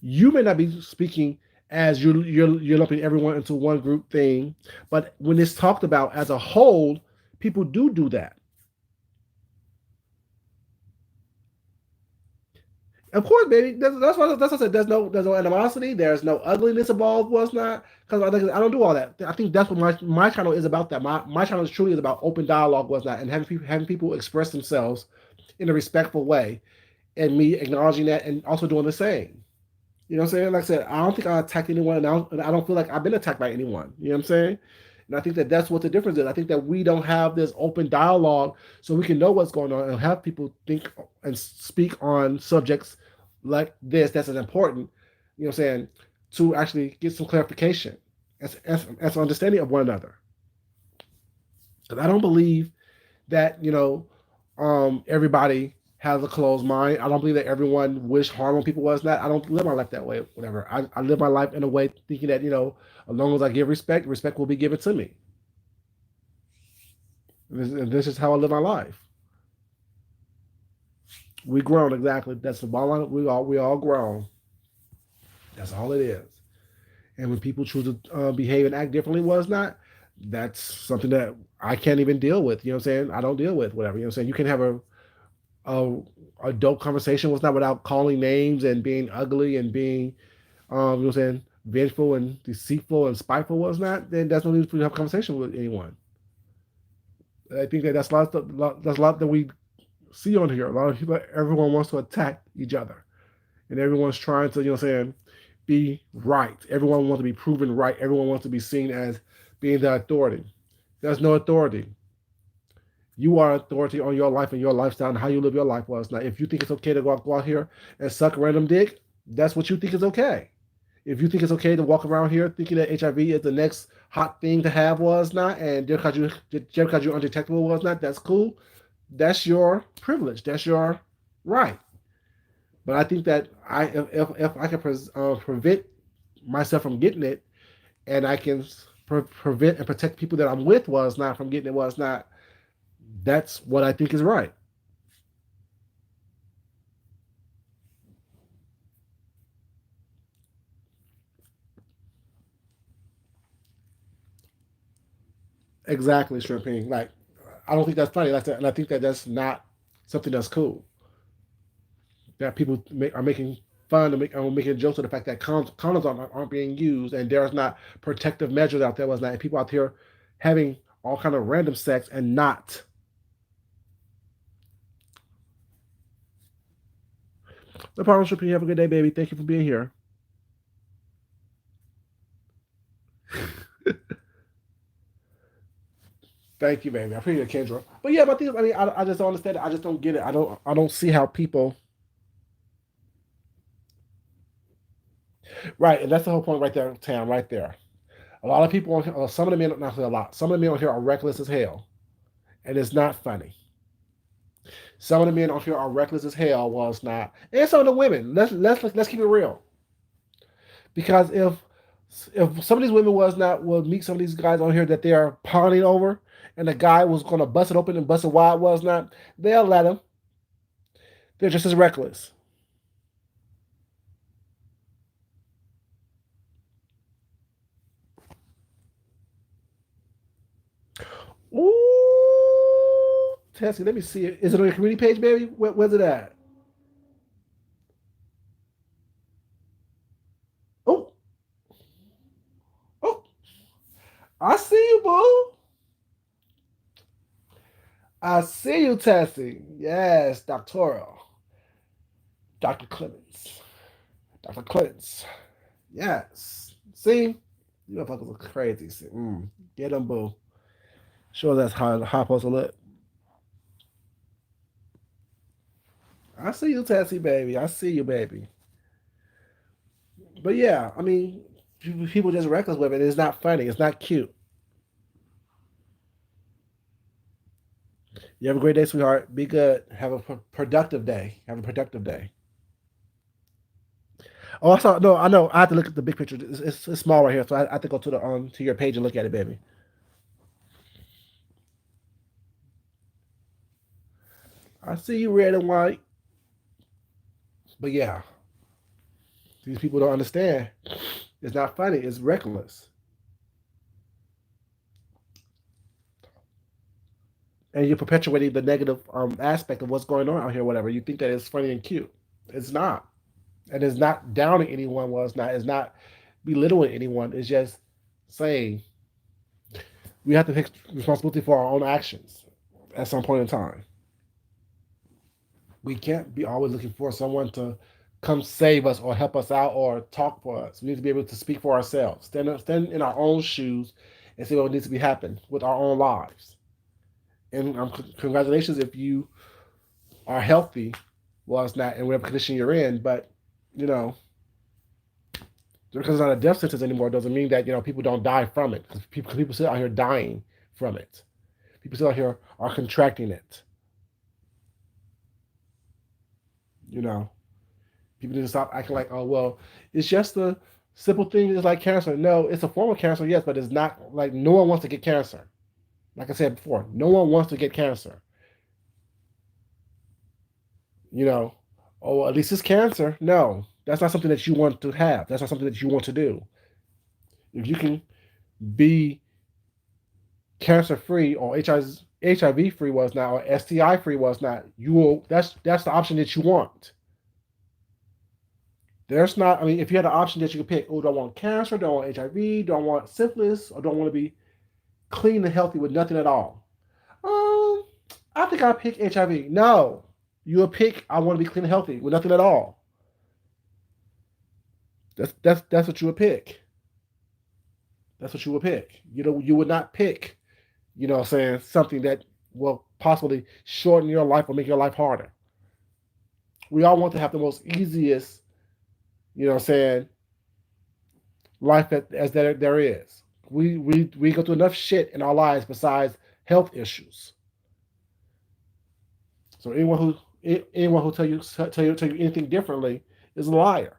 You may not be speaking as you're lumping everyone into one group thing. But when it's talked about as a whole, people do that. Of course, baby. That's what I said. There's no animosity. There's no ugliness involved. Was not because I don't do all that. I think that's what my channel is about. That my channel is truly is about open dialogue. Was not and having people express themselves in a respectful way, and me acknowledging that and also doing the same. You know what I'm saying? Like I said, I don't think I attacked anyone, and I don't feel like I've been attacked by anyone. You know what I'm saying? And I think that that's what the difference is. I think that we don't have this open dialogue so we can know what's going on and have people think and speak on subjects like this that's important, you know what I'm saying, to actually get some clarification as understanding of one another. Because I don't believe that, everybody has a closed mind. I don't believe that everyone wish harm on people was not. I don't live my life that way, whatever. I live my life in a way thinking that, as long as I give respect, respect will be given to me. And this is how I live my life. We grown, exactly. That's the bottom line. We all grown. That's all it is. And when people choose to behave and act differently, was not, that's something that I can't even deal with. You know what I'm saying? I don't deal with whatever. You know what I'm saying? You can have a adult conversation was not without calling names and being ugly and being you know what I'm saying, vengeful and deceitful and spiteful was not, then that's no need for you to have a conversation with anyone. I think that that's a lot that we see on here. A lot of people, everyone wants to attack each other, and everyone's trying to, what I'm saying, be right. Everyone wants to be proven right. Everyone wants to be seen as being the authority. There's no authority. You are authority on your life and your lifestyle and how you live your life was. Now, if you think it's okay to go out here and suck random dick, that's what you think is okay. If you think it's okay to walk around here thinking that HIV is the next hot thing to have was not, and just because you're undetectable was not, that's cool. That's your privilege. That's your right. But I think that if I can prevent myself from getting it, and I can prevent and protect people that I'm with was not from getting it was not, that's what I think is right. Exactly, shrimping. Like, I don't think that's funny. Like that, and I think that that's not something that's cool. That people are making fun and making jokes of the fact that condoms aren't being used and there's not protective measures out there. Was not, and people out here having all kind of random sex and not. No problem, shrimping. You have a good day, baby. Thank you for being here. Thank you, baby. I appreciate it, Kendra. But yeah, but I mean, I just don't understand it. I just don't get it. I don't see how people. Right, and that's the whole point right there, Tam. Right there. A lot of people, some of the men, not a lot, some of the men on here are reckless as hell, and it's not funny. Some of the men on here are reckless as hell. Was not, and some of the women. Let's keep it real. Because if some of these women was not will meet some of these guys on here that they are pawning over, and the guy was going to bust it open and bust it wide was not, they'll let him. They're just as reckless. Ooh, Tessie, let me see it. Is it on your community page, baby? Where's it at? Oh, oh, I see you, boo. I see you, Tessie. Yes, doctoral. Dr. Clemens. Dr. Clemens. Yes. See? You motherfuckers look crazy. See? Get them, boo. Sure, that's how supposed to look. I see you, Tessie, baby. I see you, baby. But yeah, I mean, people just reckless with it. It's not funny. It's not cute. You have a great day, sweetheart. Be good. Have a productive day. Have a productive day. Oh, I saw. No, I know. I have to look at the big picture. It's small right here, so I have to go to the to your page and look at it, baby. I see you, red and white. But yeah, these people don't understand. It's not funny. It's reckless. And you're perpetuating the negative aspect of what's going on out here, whatever. You think that it's funny and cute. It's not. And it's not downing anyone. Well, it's not. It's not belittling anyone. It's just saying we have to take responsibility for our own actions at some point in time. We can't be always looking for someone to come save us or help us out or talk for us. We need to be able to speak for ourselves, stand in our own shoes, and see what needs to be happening with our own lives. And congratulations if you are healthy. Well, it's not in whatever condition you're in, but you know, because it's not a death sentence anymore doesn't mean that people don't die from it. Because people still out here dying from it. People still out here are contracting it. You know, people need to stop acting like, oh well, it's just a simple thing. It's like cancer. No, it's a form of cancer, yes, but it's not like no one wants to get cancer. Like I said before, no one wants to get cancer. You know, oh, at least it's cancer. No, that's not something that you want to have. That's not something that you want to do. If you can be cancer free or HIV free was not or STI free was not, you will. That's the option that you want. There's not. I mean, if you had an option that you could pick, oh, do I want cancer? Do I want HIV? Do I want syphilis? Or do I want to be clean and healthy with nothing at all? Um, I think I pick HIV. No, you will pick. I want to be clean and healthy with nothing at all. That's what you would pick. That's what you would pick. You would not pick. Saying something that will possibly shorten your life or make your life harder. We all want to have the most easiest, saying life as there is. We go through enough shit in our lives besides health issues. So anyone who tell you anything differently is a liar.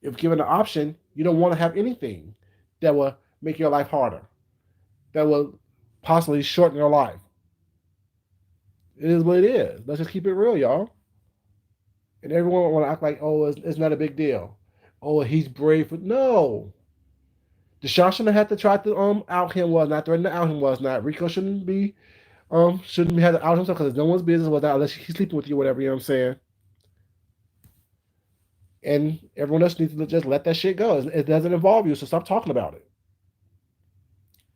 If given an option, you don't want to have anything that will make your life harder, that will possibly shorten your life. It is what it is. Let's just keep it real, y'all. And everyone want to act like, oh, it's not a big deal. Oh, he's brave. No. Deshaun shouldn't have had to try to out him was not threaten to out him was not. Rico shouldn't be had to out himself because it's no one's business was that unless he's sleeping with you, whatever, you know what I'm saying? And everyone else needs to just let that shit go. It doesn't involve you, so stop talking about it.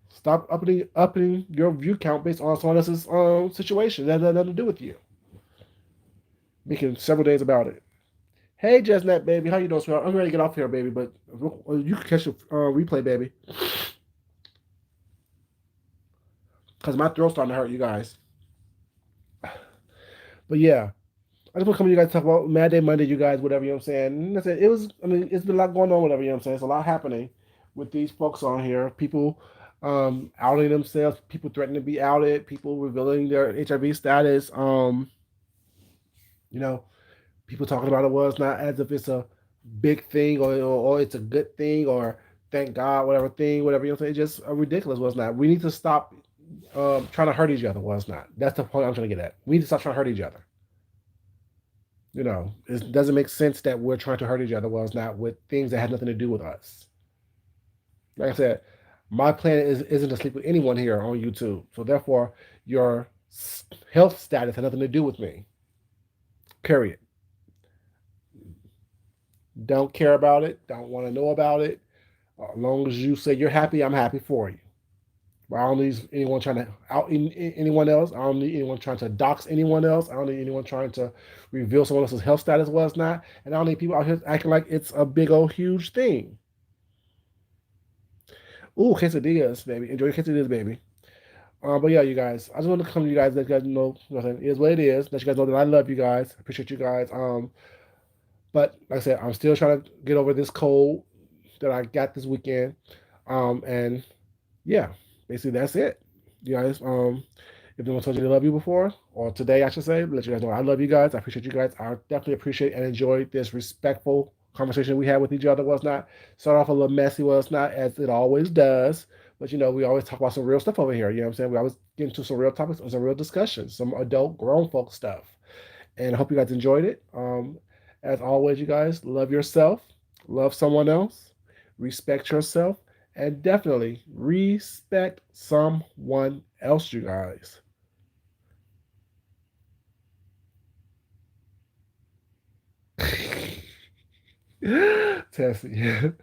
Stop upping your view count based on someone else's situation. That has nothing to do with you. Making several days about it. Hey, Jesnet, baby, how you doing, sweetheart? I'm ready to get off here, baby, but you can catch the replay, baby. Because my throat's starting to hurt, you guys. But yeah, I just want to come to you guys to talk about Mad Day Monday, you guys, whatever, you know what I'm saying. And that's it. It's been a lot going on, whatever, you know what I'm saying. It's a lot happening with these folks on here. People outing themselves, people threatening to be outed, people revealing their HIV status. You know, people talking about it was not as if it's a big thing or it's a good thing or thank God, whatever thing, whatever, you know what I'm saying. It's just ridiculous, was not. We need to stop trying to hurt each other, was not. That's the point I'm trying to get at. We need to stop trying to hurt each other. It doesn't make sense that we're trying to hurt each other, was not, with things that have nothing to do with us. Like I said, my plan isn't to sleep with anyone here on YouTube. So therefore, your health status has nothing to do with me. Period. Don't care about it. Don't want to know about it. As long as you say you're happy, I'm happy for you. But I don't need anyone trying to out anyone else. I don't need anyone trying to dox anyone else. I don't need anyone trying to reveal someone else's health status was not. And I don't need people out here acting like it's a big old huge thing. Ooh, quesadillas, baby. Enjoy your quesadillas, baby. But yeah, you guys, I just want to come to you guys, let you guys know, it is what it is. Let you guys know that I love you guys. I appreciate you guys. But like I said, I'm still trying to get over this cold that I got this weekend. And yeah, basically that's it. You guys, if anyone told you they love you before, or today I should say, let you guys know I love you guys. I appreciate you guys. I definitely appreciate and enjoy this respectful conversation we had with each other. Was not start off a little messy, was not, as it always does. But we always talk about some real stuff over here. You know what I'm saying? We always get into some real topics, some real discussions, some adult grown folk stuff. And I hope you guys enjoyed it. As always, you guys, love yourself. Love someone else, respect yourself, and definitely respect someone else, you guys. Tessie.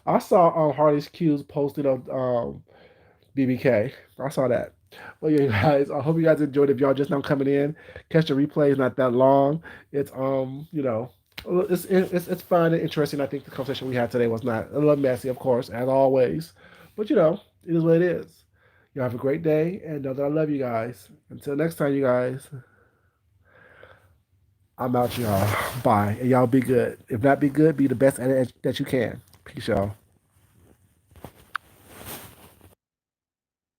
I saw Hardy's Q's posted on BBK. I saw that. Well, yeah, guys. I hope you guys enjoyed. If y'all just now coming in, catch the replay. It's not that long. It's it's fun and interesting. I think the conversation we had today was not a little messy, of course, as always, but it is what it is. You have a great day, and know that I love you guys. Until next time, you guys. I'm out, y'all. Bye, and y'all be good. If not, be good. Be the best at it that you can. Peace, y'all.